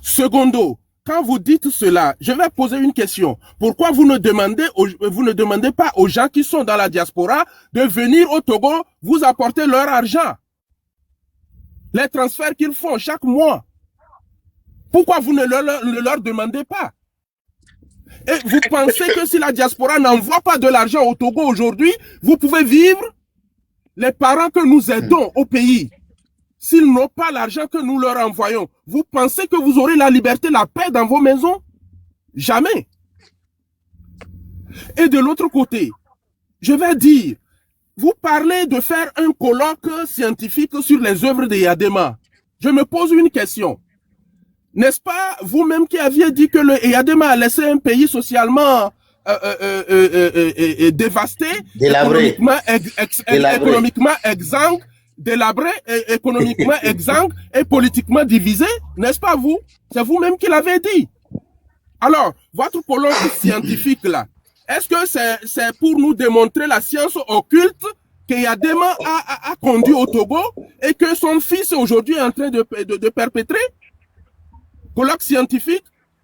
Secondo, quand vous dites cela, je vais poser une question. Pourquoi vous ne demandez pas aux gens qui sont dans la diaspora de venir au Togo vous apporter leur argent? Les transferts qu'ils font chaque mois. Pourquoi vous ne leur demandez pas? Et vous pensez que si la diaspora n'envoie pas de l'argent au Togo aujourd'hui, vous pouvez vivre? Les parents que nous aidons au pays, s'ils n'ont pas l'argent que nous leur envoyons, vous pensez que vous aurez la liberté, la paix dans vos maisons? Jamais. Et de l'autre côté, je vais dire, vous parlez de faire un colloque scientifique sur les œuvres de Eyadema. Je me pose une question. N'est-ce pas vous-même qui aviez dit que le Eyadema a laissé un pays socialement dévasté, économiquement exsangue, délabré, économiquement exsangue et politiquement divisé? N'est-ce pas vous? C'est vous-même qui l'avez dit. Alors, votre colloque scientifique là, est-ce que c'est pour nous démontrer la science occulte qu'Eyadema a conduit au Togo et que son fils aujourd'hui est en train de perpétrer? Colloque scientifique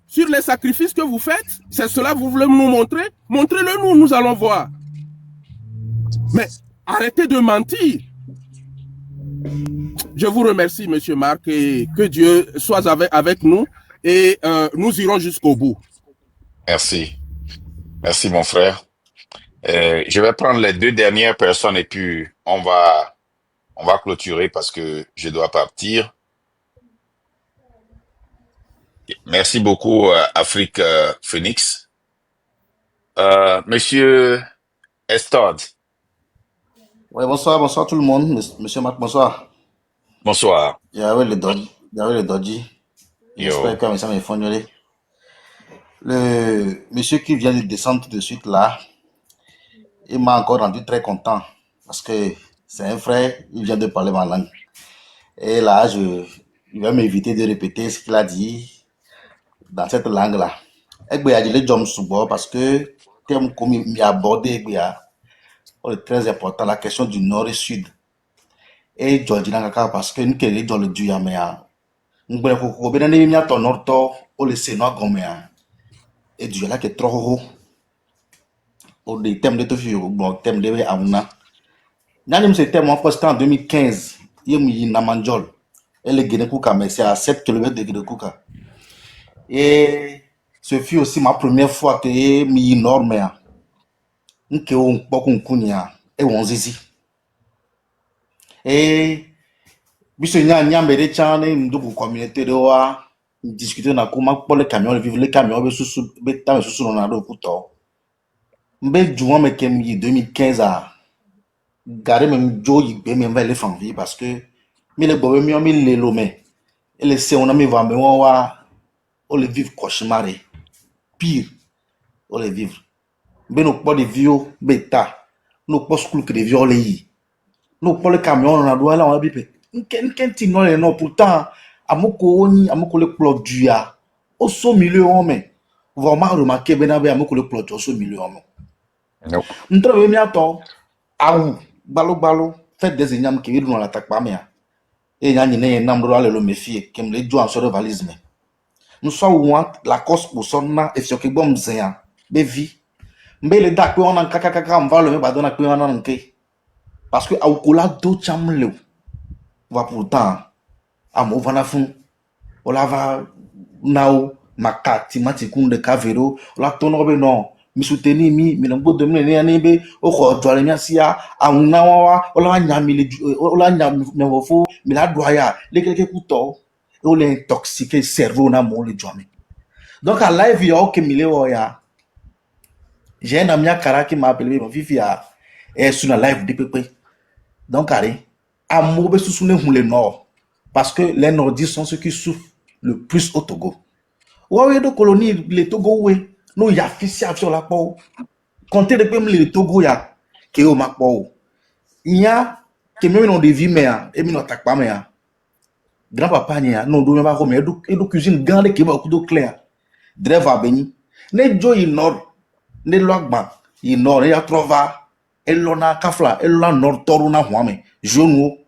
sur les sacrifices que vous faites? C'est cela que vous voulez nous montrer? Montrez-le nous, nous allons voir. Mais arrêtez de mentir. Je vous remercie, Monsieur Marc, et que Dieu soit avec nous et nous irons jusqu'au bout. Merci. Merci, mon frère. Je vais prendre les 2 dernières personnes et puis on va clôturer parce que je dois partir. Merci beaucoup, Afrique Phoenix. Monsieur Estod, Ouais, bonsoir tout le monde. Monsieur Marc, bonsoir. bonsoir. Yahweh le Dodgy. J'espère Yo. que ça m'a fondu. Le monsieur qui vient de descendre tout de suite là, il m'a encore rendu très content parce que c'est un frère, il vient de parler ma langue. Et là, il va m'éviter de répéter ce qu'il a dit dans cette langue-là. Et bien, il y a des gens parce que thème comme il a abordé, c'est très important, la question du nord et sud. Et Georgie Nangaka parce que nous sommes dans le Dieu, mais nous sommes dans le nord, on le sait, et Dieu là qui est trop haut. Au thème de tout bon thème de Aouna. Nous ce thème en posté en 2015. Il y a Namanjol. Et le Guinée Kouka, mais c'est à 7 km de Guinée Kouka. Et ce fut aussi ma première fois que je suis nord, mais nous sommes beaucoup et on zizi. Et biso nya mbere chane ndugu communauté de wa discuter na kuma pour les camions vivre les camions be susu be ta susu na do kuto mbe juin me kem 2015 a gare même jo yigbe me va les fanvi parce que mi le bobe mi le lomé et le se on a mi va me wa o le vivre cauchemar pire o le vivre mbe no pas de vieux beta no pas school que de vieux le yi no pas le camion na do la on bipe nkenti no le no pourtant amoko le plot du ya au so milieu homme vraiment remarquer benabe amoko le plot au so milieu homme Nope. ntre mi ato awu balo fait des ignam qui dans l'attaque pas mais et nya ni ne nam do le méfier kem le jo en sur valise mais nous sommes la cause pour son na et sur que bom zia be vie mbe le dak on en kaka on va le ba dona pe on en nke parce que awukola do chamle va pourtant amo vana fun ola va nao makati matikunde kavero ola tono be no mi soutenir mi no bodo mi ni be o ko jole mi asia awuna wa ola nya mi le ola nya me wo fo mi la doya le keke kuto o le intoxiquer cerveau na mo le jome donc à live yo ke mi le wo ya j'ai un ami à Kara qui m'a appelé mon fifi à et sur la live de pépé donc allez à mauvais sous le nord parce que les nordistes sont ceux qui souffrent le plus au Togo. Ouais, de colonie, les Togo, ouais, nous y a fissé sur la peau. Comptez depuis les Togo, ya, qui est au Macpo. Il y a, qui même non de vie, mais, et même n'attaque pas, mais, grand-papa, n'y a, non, d'où pas comme, et de cuisine grande qui va au coup d'eau clair. Drève à béni. Ne jo il nord, ne loagban, il nord, il y a trova, elle l'on a kafla, elle l'on a nord, toruna, huame, genou,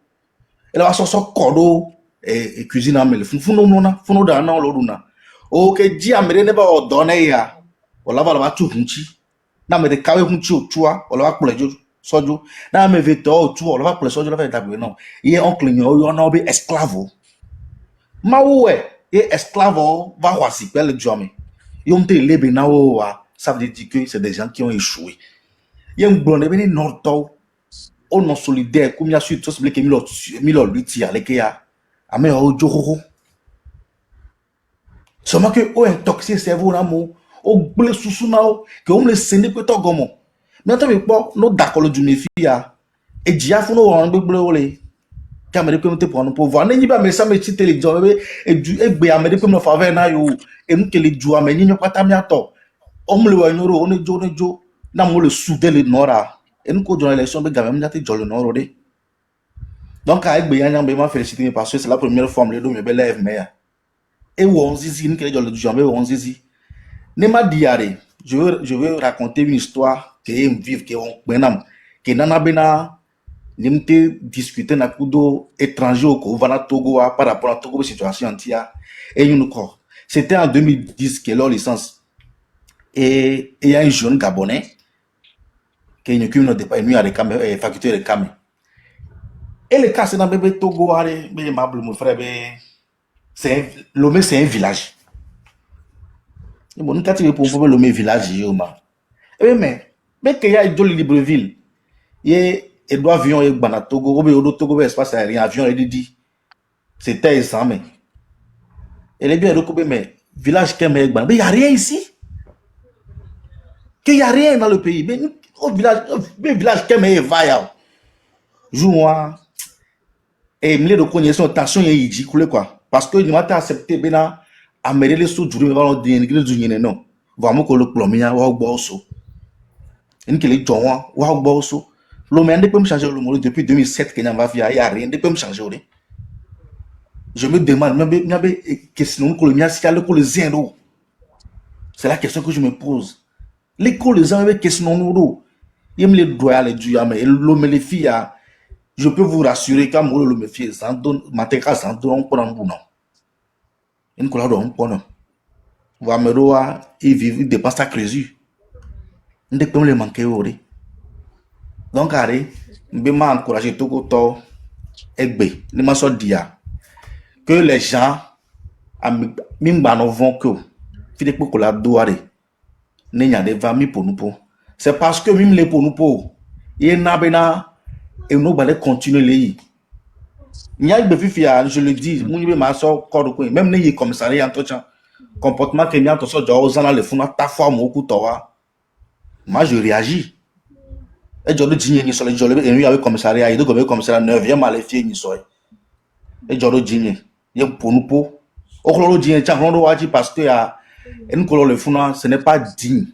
elle va sortir cordeau, et cuisine à mêler. Funo da na oloruna. Ok, ji amere ne ba odone ya. Ola va tu hunchi. Na me de kawe hunchi otua, ola va pole jo sojo. Na me veto otua, ola va pole sojo la va tabwe non. Ye oncle nyo yo na obi esclavo. Ma we, ye esclavo va wasi pele jome. Yom te lebe na wa, ça veut dire que c'est des gens qui ont échoué. Ye ngbone beni norto. On non solidaire comme ya su tous blé que milo lutti à l'ékeya. Ame o joho. Seulement que o intoxiqué cerveau na mo o blé susu na o que on le sende pe to gomo. Mais tant mais pas no d'accord du méfi ya e dia fu no won be blé ole. Camere pe te pour nous pouvoir ne ba me sa me ti tele jo be e du e gbe amede pe no faveur na yo e nu kele ju ame nyi pata mi ato. O mle wa nyoro one jo na mo le souder le nora. Et nous, dans l'élection, nous avons dit que nous avons dit. Donc, avec Béyan, je félicite parce que c'est la première fois que je me lève. Et où on dit, nous avons dit, on dit, je veux raconter une histoire que je vis, que nous avons discuté avec les étrangers au Togo par rapport à la Togo situation entière. Et nous, c'était en 2010 que leur licence. Et il y a un jeune Gabonais qui est une faculté de Kame. Et le cas, c'est dans bébé Togo, allez, mais ma bleu, mon frère, Lomé, c'est un village. Et bon, nous, quand tu veux pour Lomé village, eh, mais qu'il y a une jolie Libreville, il y a Edouard Avion et Bana Togo, ou bien Togo, espace aérien, avion, il dit, c'était examen. Elle est bien recoupée, mais village mais il n'y a rien ici. Il n'y a rien dans le pays. Mais au village, mais va. Joue-moi. Et il de connaissance, attention, il y a quoi. Parce que nous avons accepté, ben, à mêler les sous, du non. Vraiment que le plombier, ou au bosso. Et que les gens, ou au bosso. L'homme, peut me changer le monde depuis 2007, qu'il n'y a rien, ne peut me changer. Je me demande, même question que le mien, c'est le zéro. C'est la question que je me pose. L'école, les gens avec question nous. Il me les doigts, les dieux, mais l'homme, les filles, je peux vous rassurer, quand vous le faites, ça donne, ma tête, ça donne, on prend un bout, une couleur on prend. Vous avez il vit, il dépasse sa crésu. On ne peut pas le manquer, donc, allez, je vais m'encourager tout le temps, et ne m'a pas dit que les gens, même vont que, fidèles pour la douare, n'est des familles pour nous. C'est parce que même les pour nous, il y a et nous allons continuer. Il y a des filles, je le dis, même les commissariats entretien, comportement que nous avons les fonds, ta forme au coup, moi je réagis. Et je dis, sur le commissariat, il y a le commissariat 9e à l'effet, et je dis, il y a pour nous, au dit, parce que le fonds, ce n'est pas digne.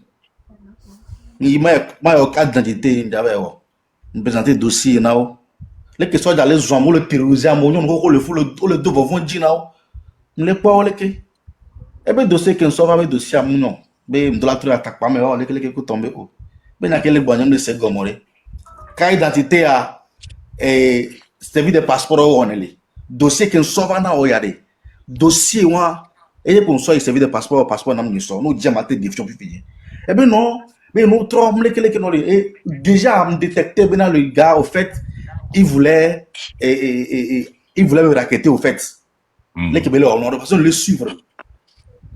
Il m'a eu cas d'identité, il présenter dossier, les questions d'aller jouer le terroriser à mon nom, le deux vont dire, les pas, les et bien, dossier qui sont avec dossier à mon nom, mais de la truc attaque pas, mais les qui tombent, mais dans quel boignon de ces gomorés. Quand identité a servi de passeport, on est dossier qui sont en oyade, dossier, et pour soit servi de passeport, n'a pas nous diamante défiant plus fini. Eh bien, non, mais nous, trop, déjà, on détectait bien le gars, au fait, il voulait me raqueter, au fait. Les Québécois, on a besoin de le suivre.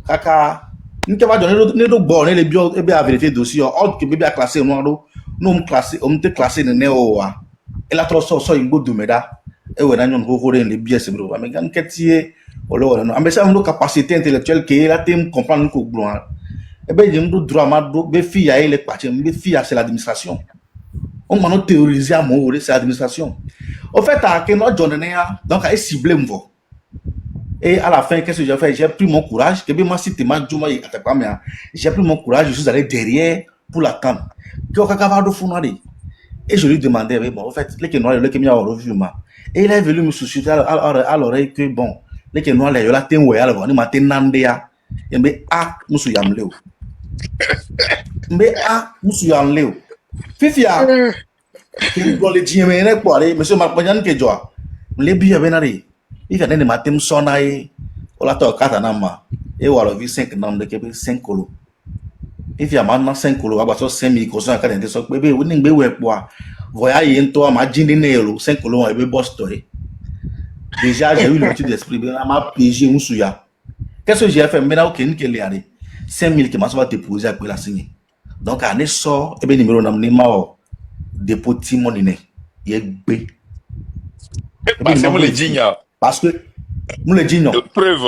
Kaka, nous avons donné nos bornes, les bio, et bien, vérifier le dossier, autre que bébé a classé, nous, on était classé dans néo, et la trop sort, il go de meda, et on a les biais, c'est bro. Mais quand qu'est-ce mais ça, nos capacités intellectuelles, qui est là, tu comprends, nous, eh bien, j'ai un droit, mes filles, les parties, mes filles, c'est l'administration. On m'a théorisé à mon c'est l'administration. Au fait, à quel moment donné, donc, à cibler mon. Et à la fin, qu'est-ce que j'ai fait? J'ai pris mon courage, que bien, moi, si tu m'as dit, j'ai pris mon courage, je suis allé derrière pour l'attendre. Et je lui demandais, bon, en fait, les Kenois, les Kenois ont revu, et il est venu me susciter à l'oreille que, bon, les Kenois, les Yola, t'es oué, alors, on m'a t'es nandéa, et mais, monsieur Yamleo. Mais, monsieur Yamleo. Fifia, qui doit le dire, mais, monsieur Marpagnan, qui doit, les billets, benari, il vient de matin, sonnaï, on l'a tort, katanama, et on a vu 5 noms de Québec, 5 colos. Il y a maintenant 5 colos, à 5 micros, à 40 ans, bébé, vous n'avez pas quoi. Voyez, il y a un 5 colos, et boss story. Déjà, j'ai eu l'habitude d'esprit, mais ma PG, un souya. Qu'est-ce que j'ai fait? Maintenant, ok, nickel, les années. 5 000 qui m'a souvent déposé à la signer. Donc, à sort, et bien, numéro d'amener ma dépôt de mon dîner. Il est B. Parce que vous le dites, parce que, nous le disons, preuve,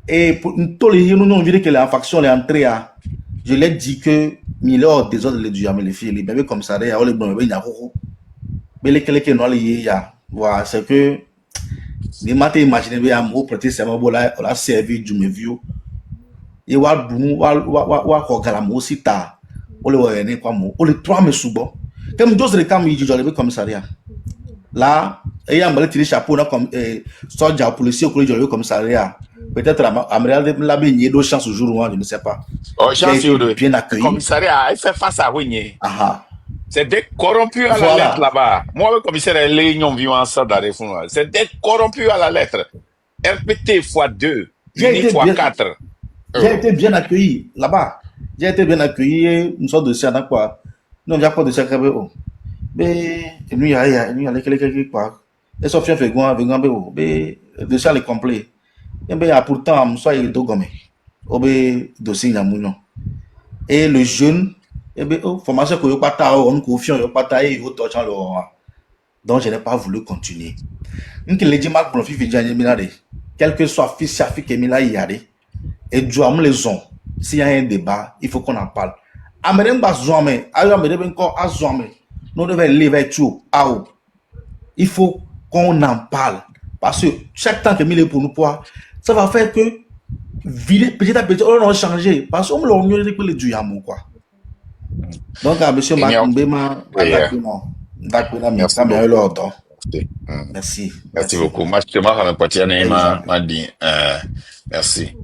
et pour tous les gens, nous avons vu que les factions, les entrées, je l'ai dit que, il y a des autres, les filles, les bébés comme ça, les bébés, il y a mais les quelques noirs, il y a, voilà, c'est que, les matins, imaginez bien, moi, prêter ça, on a servi du vieux, et on a aussi tard, on le 3 mai souvent, comme d'autres les camps, ils le commissariat. Là, il y a un petit chapeau, comme soldat, policier, au collège du commissariat. Peut-être à la il y a 2 chances au jour où je ne sais pas. Oh, chance de bien accueilli. Le commissariat, il fait face à Wigné. C'est des corrompus à la lettre là-bas. Moi, le commissaire, les gens vivent ensemble dans les fonds. C'est des corrompus à la lettre. RPT x2, UNI x4. J'ai été bien accueilli là-bas. J'ai été bien accueilli. Une sorte de quoi. Nous, on a pas de sacré. et nous y a quelque part. Et sauf fait quoi, de ça les complet. Et pourtant, soit il est gomme. Dossier non. Et le jeune, formation que pas ta, on confiant, pas ta, et autre donc je n'ai pas voulu continuer. Donc les dit mal profit quel que soit fils chafi que mila yare et doit les ont. S'il y a un débat, il faut qu'on en parle. Ameren bas zoame, ayo ameren encore à zoame. Nous devons lever tout. Il faut qu'on en parle parce que chaque temps que mille pour nous poids, ça va faire que petit à petit on va changer parce qu'on me l'a dit que le du yamu quoi. Donc monsieur Mbema, d'accord, Merci beaucoup. Merci. Merci beaucoup. Moi, je te m'a dit, merci.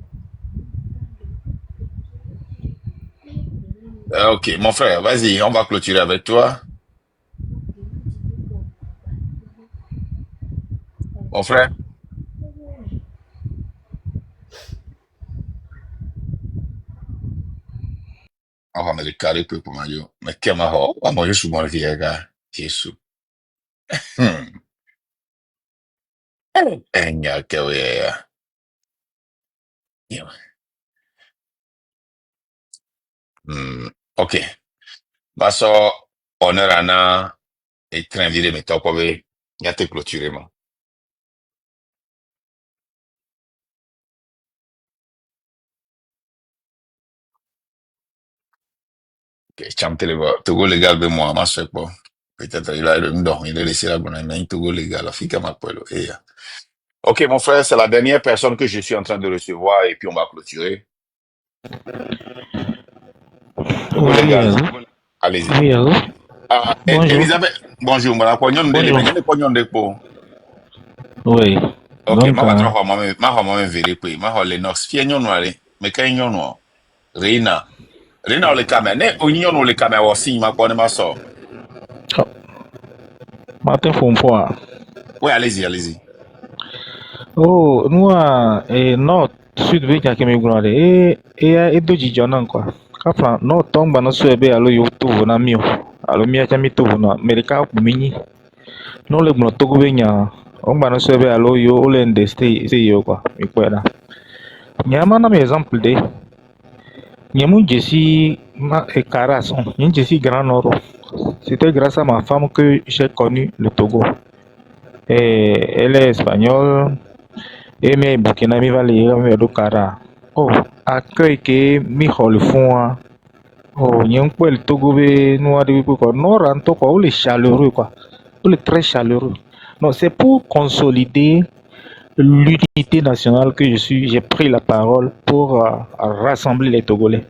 Ok, mon frère, vas-y, on va clôturer avec toi. Mon frère. On va mettre le carré peu pour moi. Mais qu'est-ce que on va manger sous mon riz, gars. Jésus. Enya, que ok. Baso, honneur Anna et train viré, mais top, il y a te clôturer, moi. Ok, cham télé, Togo légal, ben moi, ma soeur, bon. Peut-être il a il a laissé la bonne main, Togo légal, la fille qui m'a appelé. Ok, mon frère, c'est la dernière personne que je suis en train de recevoir et puis on va clôturer. Togo Oui, légal, allô? allez-y. Oui, allô? Bonjour. Elisabeth, bonjour, mon accompagnant de Bonjour. l'événement, pognon de po. Oui. Ok, Donc, ma va tra ma vele pe, ma ho Lennox, fie nyon wale, me ka nyon wo. Reina. Reina ole kame, ne o nyon ole kame wo sin ma ko ne ma so. oh, Martin Fompoa. Oui, allez-y, allez-y. Oh, nous, Nord, Sud, Vika, Kemigulade, et Doji Jonan, quoi. Kafra, Nord, Tomba, no Swebe, allo, Yoto, na mio. Allo, Mia Chamito, na America, Mini. No, le Gno, Togo, Venya. Omba, no Swebe, allo, yo, Olende, stay, yo, quoi. Mikwela. Nyama, na exemple de. Nyamu Jessie et Carason, Jessie Grand Nord. C'était grâce à ma femme que j'ai connu le Togo. Et elle est espagnole. Et mes Burkinabé va les do Cara. Oh, accueil que mi le fond. Oh, nyam quoi le Togo be noir de quoi. Non, ranto quoi, ou les chaleureux quoi. Ou les très chaleureux. Non, c'est pour consolider l'unité nationale que j'ai pris la parole pour rassembler les Togolais.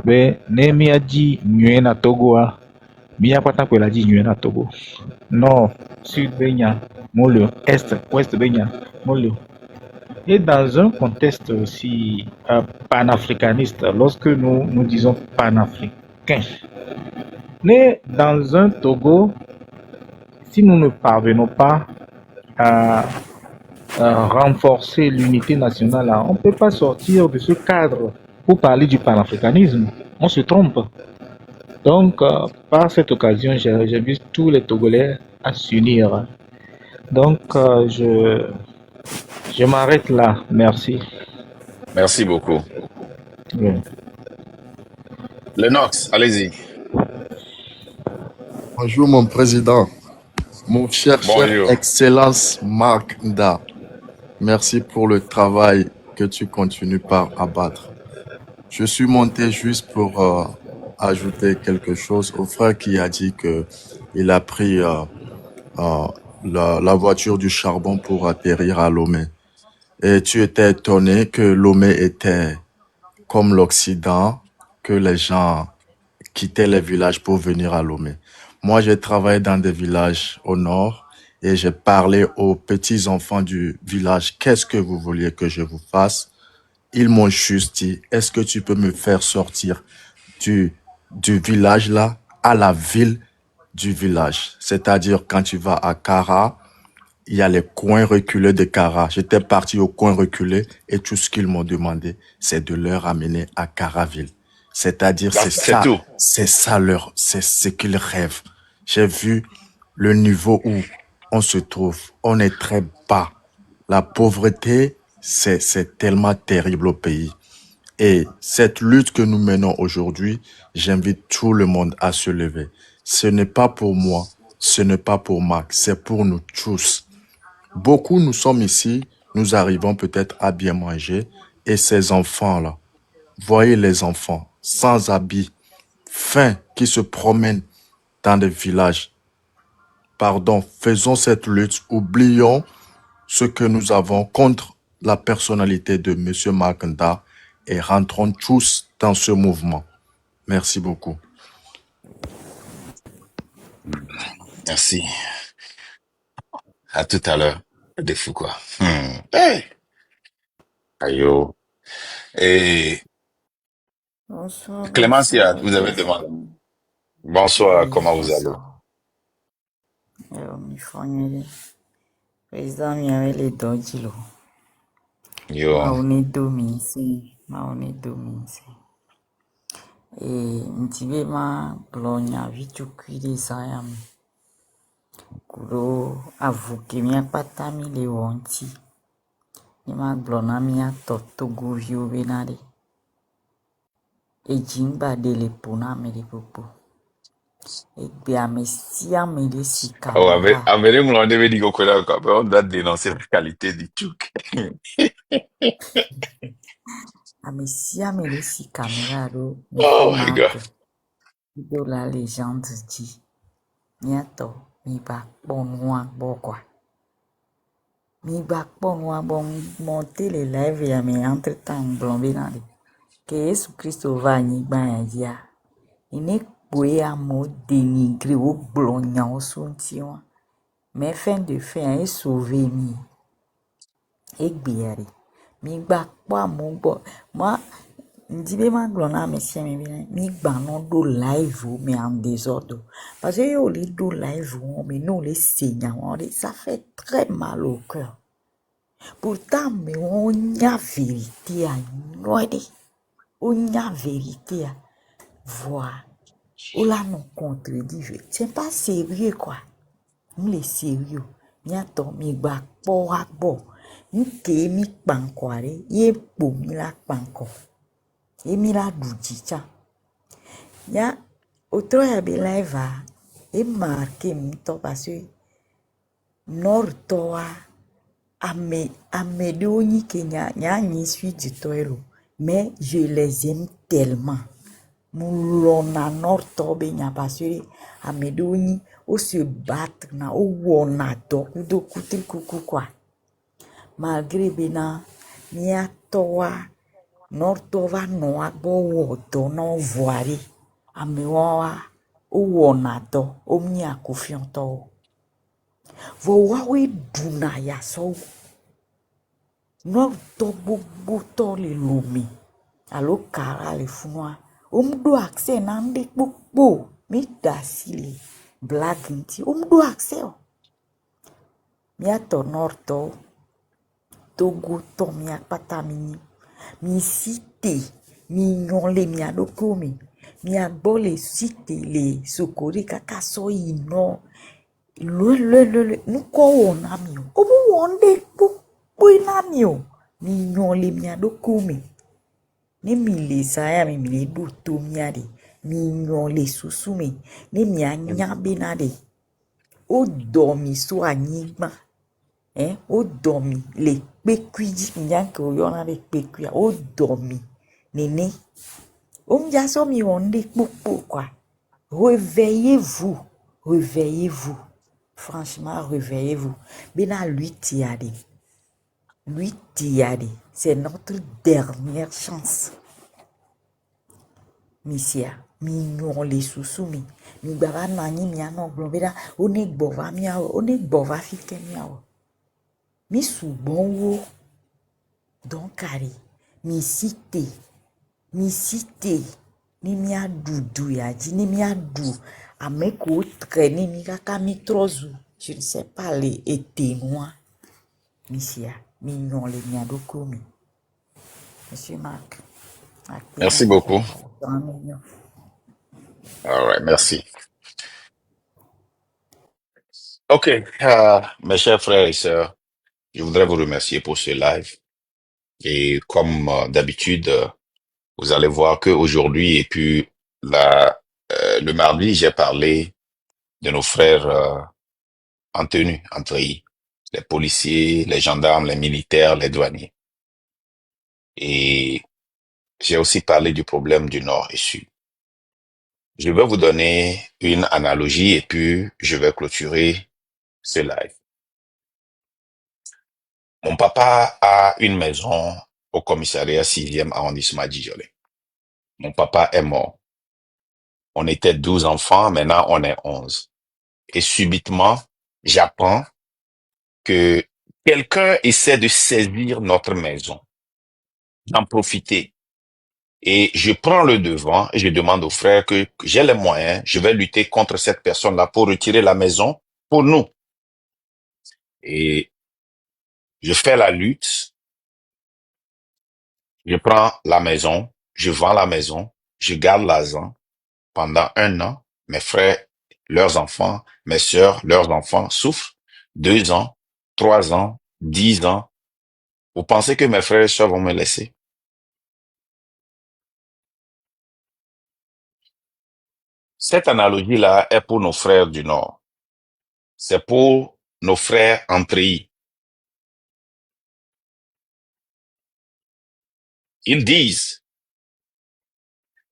Mais Nemi a dit Nuena Togo, Mia Pata que a dit Nuena Togo. Nord, Sud Benya, Molio, Est, Ouest Benya, Molio. Et dans un contexte aussi panafricaniste, lorsque nous disons panafricain, mais dans un Togo, si nous ne parvenons pas à renforcer l'unité nationale, on ne peut pas sortir de ce cadre pour parler du panafricanisme. On se trompe. Donc, par cette occasion, j'invite tous les Togolais à s'unir. Donc, je m'arrête là. Merci. Merci beaucoup. Oui. Lennox, allez-y. Bonjour mon président, mon cher Bonjour. Excellence Marc Nda. Merci pour le travail que tu continues par abattre. Je suis monté juste pour ajouter quelque chose au frère qui a dit que il a pris la voiture du charbon pour atterrir à Lomé. Et tu étais étonné que Lomé était comme l'Occident, que les gens quittaient les villages pour venir à Lomé. Moi, j'ai travaillé dans des villages au nord et j'ai parlé aux petits-enfants du village. Qu'est-ce que vous vouliez que je vous fasse? Ils m'ont juste dit, est-ce que tu peux me faire sortir du village là à la ville du village? C'est-à-dire quand tu vas à Kara, il y a les coins reculés de Kara. J'étais parti au coin reculé et tout ce qu'ils m'ont demandé, c'est de leur amener à Karaville. C'est-à-dire, c'est ça, tout. c'est ça c'est ce qu'ils rêvent. J'ai vu le niveau où on se trouve, on est très bas. La pauvreté, c'est tellement terrible au pays. Et cette lutte que nous menons aujourd'hui, j'invite tout le monde à se lever. Ce n'est pas pour moi, ce n'est pas pour Marc, c'est pour nous tous. Beaucoup, nous sommes ici, nous arrivons peut-être à bien manger, et ces enfants-là, voyez les enfants sans habits, faim, qui se promènent dans des villages. Pardon, faisons cette lutte, oublions ce que nous avons contre la personnalité de M. Makanda et rentrons tous dans ce mouvement. Merci beaucoup. Merci. À tout à l'heure. Des fous, quoi. Hey! Ayo. Et Bonsoir, Clémentia, bonsoir, vous avez demandé. président. Bonsoir, Oui, comment vous allez? bonsoir. Mi fanyele. Président mi avait les dojilo. Yo. Maone dominsi. Maone dominsi. Ntibe ma blonya vichukiri sayami. Kuro avuke mi apata mi le wonti. Ni ma blona mi atoto guvio benade. Jimba de le pona me de popo. Egbe amesia me de si Oh, camera. avec mon rendez-vous, dit on doit dénoncer la qualité du truc. Amesia me de si camera do. Me fait Oh my God. marque. De la légende dit. Miato. Mi ba bonwa bokwa. Mi ba bonwa bon monter les lives ya me entre temps blombe nade. Que Yesu Christo va ni gba ya. Ine kwe amo dénigrer au blogna au sontion. Mais fin de fin, et sauver mi. Egbiari. Mi gba kwa mo bo. Moi, ndibe ma glona me si mi bien. Mi gba non do live ou mais en désordre. Parce que yo li do live ou mais non les seigneurs, ça fait très mal au cœur. Pourtant, mais on y a vérité à noyer. On y a vérité à voir. Ou là non contredit. C'est pas sérieux quoi. Mle sérieux. Miato mi gba po wa bo. Nke mi kpankware. Ye po mi la kpanko. E mi la dujicha. Ya, otro ya be live a. E marqué mi to parce que Norto a ame de oni ke nya ni suis du toelo. Mais je les aime tellement. Moulona Norto be nya parce que ame de oni o se battre na o wona do kudo kutil kuku kwa. Malgré bena mia toa Norto va no agbo wodo no voari. Ame wa o wona do o mi akofion to. Vo wawe duna ya so. Norto gbogbo to le lomi. Alo kara le funwa. Omdo accès nande gbogbo. Mi dasile blague nti. Omdo accès o. Mi ato Norto. Togo to mi akpata mi cité mi nyonle mi adoko mi agbole cité le sokori kaka so ino le nuko wona mi o obu wonde po ina mi o mi nyonle mi adoko ni mi le saya mi le do to mi ade mi nyonle susu mi ni mi anya benade o do mi so anyigba o dormi les pécuis bien que on a les pécuis o dormi néné on me dit ça mi on dit pourquoi réveillez-vous franchement réveillez-vous bena lui tiade c'est notre dernière chance misia mi on les sous mi baba nani mi ano blobeda on est bova miao on est bova fike miao mi subon wo donc ari mi cité ni mi adudu ya di ni mi adu ameko traîner mi kaka mi trozu je ne sais pas les témoins misia mi non les mi adoko mi monsieur Marc Merci beaucoup. All right, merci. Ok, mes chers frères et sœurs, je voudrais vous remercier pour ce live. Et comme d'habitude, vous allez voir qu'aujourd'hui et puis le mardi, j'ai parlé de nos frères en tenue, en treillis, les policiers, les gendarmes, les militaires, les douaniers. Et j'ai aussi parlé du problème du Nord et Sud. Je vais vous donner une analogie et puis je vais clôturer ce live. Mon papa a une maison au commissariat 6e arrondissement d'Ijolet. Mon papa est mort. On était 12 enfants, maintenant on est 11. Et subitement, j'apprends que quelqu'un essaie de saisir notre maison, d'en profiter. Et je prends le devant et je demande aux frères que j'ai les moyens, je vais lutter contre cette personne-là pour retirer la maison pour nous. Et je fais la lutte, je prends la maison, je vends la maison, je garde l'argent. Pendant 1 an, mes frères, leurs enfants, mes sœurs, leurs enfants souffrent. 2 ans, 3 ans, 10 ans. Vous pensez que mes frères et sœurs vont me laisser? Cette analogie-là est pour nos frères du Nord. C'est pour nos frères en treillis. Ils disent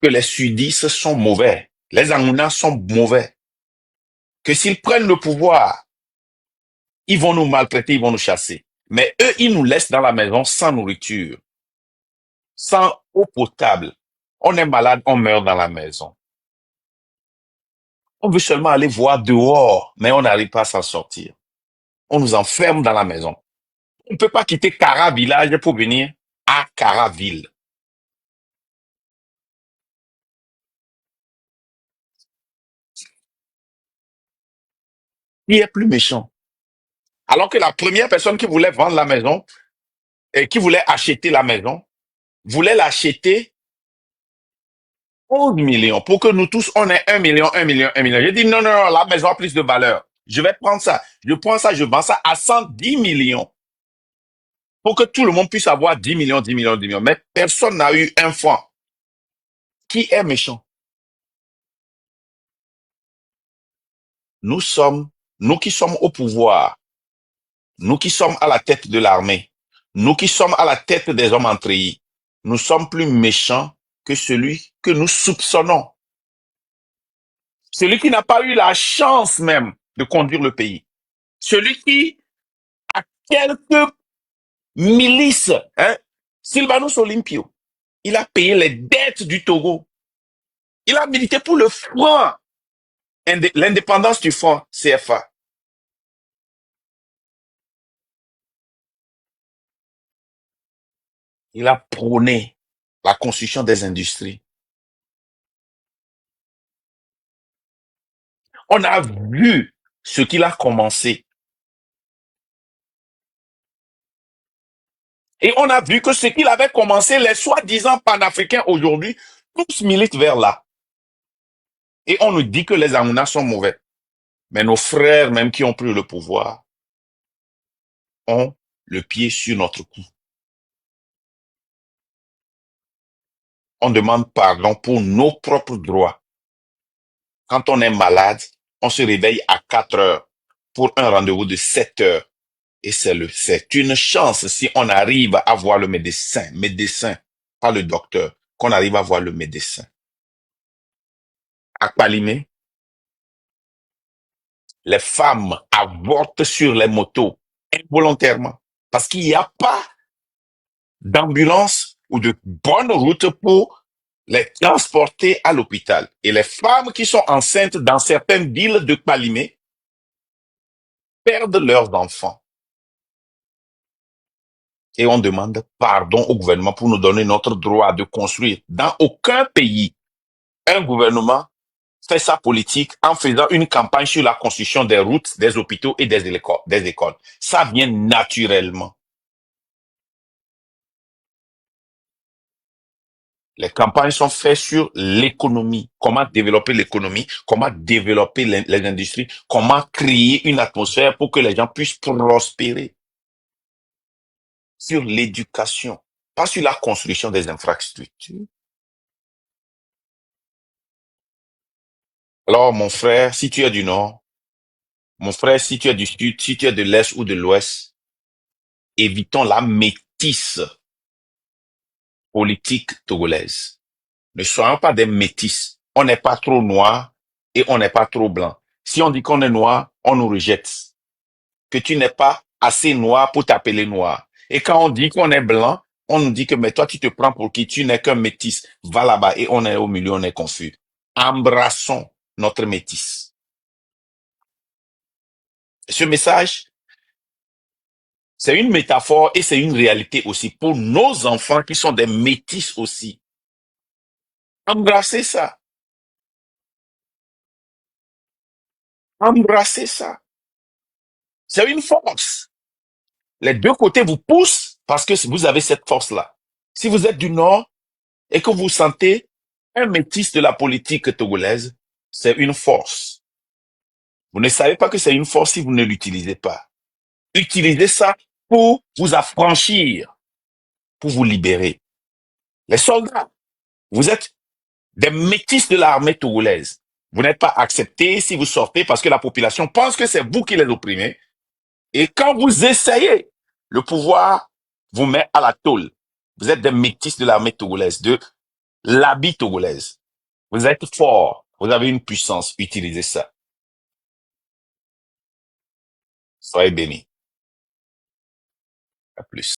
que les sudistes sont mauvais. Les Angounas sont mauvais. Que s'ils prennent le pouvoir, ils vont nous maltraiter, ils vont nous chasser. Mais eux, ils nous laissent dans la maison sans nourriture, sans eau potable. On est malade, on meurt dans la maison. On veut seulement aller voir dehors, mais on n'arrive pas à s'en sortir. On nous enferme dans la maison. On ne peut pas quitter Kara village pour venir à Kara ville. Qui est plus méchant? Alors que la première personne qui voulait vendre la maison et qui voulait acheter la maison, voulait l'acheter 11 millions pour que nous tous, on ait 1 million, 1 million, 1 million. J'ai dit non, non, non, la maison a plus de valeur. Je vais prendre ça. Je prends ça, je vends ça à 110 millions. Pour que tout le monde puisse avoir 10 millions, 10 millions, 10 millions. Mais personne n'a eu un franc. Qui est méchant? Nous qui sommes au pouvoir, nous qui sommes à la tête de l'armée, nous qui sommes à la tête des hommes en treillis, nous sommes plus méchants que celui que nous soupçonnons. Celui qui n'a pas eu la chance même de conduire le pays. Celui qui a quelques milices, Sylvanus Olympio, il a payé les dettes du Togo. Il a milité pour le franc, l'indépendance du franc CFA. Il a prôné la construction des industries. On a vu ce qu'il a commencé. Et on a vu que ce qu'il avait commencé, les soi-disant panafricains aujourd'hui, tous militent vers là. Et on nous dit que les Angounas sont mauvais. Mais nos frères, même qui ont pris le pouvoir, ont le pied sur notre cou. On demande pardon pour nos propres droits. Quand on est malade, on se réveille à 4 heures pour un rendez-vous de 7 heures. Et c'est une chance si on arrive à voir le médecin, pas le docteur, qu'on arrive à voir le médecin. À Palimé, les femmes avortent sur les motos involontairement parce qu'il n'y a pas d'ambulance ou de bonne route pour les transporter à l'hôpital. Et les femmes qui sont enceintes dans certaines villes de Palimé perdent leurs enfants. Et on demande pardon au gouvernement pour nous donner notre droit de construire. Dans aucun pays, un gouvernement fait sa politique en faisant une campagne sur la construction des routes, des hôpitaux et des écoles. Ça vient naturellement. Les campagnes sont faites sur l'économie. Comment développer l'économie, comment développer les industries, comment créer une atmosphère pour que les gens puissent prospérer. Sur l'éducation, pas sur la construction des infrastructures. Alors, mon frère, si tu es du Nord, mon frère, si tu es du Sud, si tu es de l'Est ou de l'Ouest, évitons la métisse politique togolaise. Ne soyons pas des métis. On n'est pas trop noir et on n'est pas trop blanc. Si on dit qu'on est noir, on nous rejette. Que tu n'es pas assez noir pour t'appeler noir. Et quand on dit qu'on est blanc, on nous dit que mais toi tu te prends pour qui? Tu n'es qu'un métis. Va là-bas et on est au milieu, on est confus. Embrassons notre métis. Ce message, c'est une métaphore et c'est une réalité aussi pour nos enfants qui sont des métis aussi. Embrassez ça. Embrassez ça. C'est une force. Les deux côtés vous poussent parce que vous avez cette force-là. Si vous êtes du Nord et que vous sentez un métis de la politique togolaise, c'est une force. Vous ne savez pas que c'est une force si vous ne l'utilisez pas. Utilisez ça pour vous affranchir, pour vous libérer. Les soldats, vous êtes des métis de l'armée togolaise. Vous n'êtes pas acceptés si vous sortez parce que la population pense que c'est vous qui les opprimez. Et quand vous essayez, le pouvoir vous met à la tôle. Vous êtes des métis de l'armée togolaise, de l'habit togolaise. Vous êtes forts. Vous avez une puissance. Utilisez ça. Soyez bénis. À plus.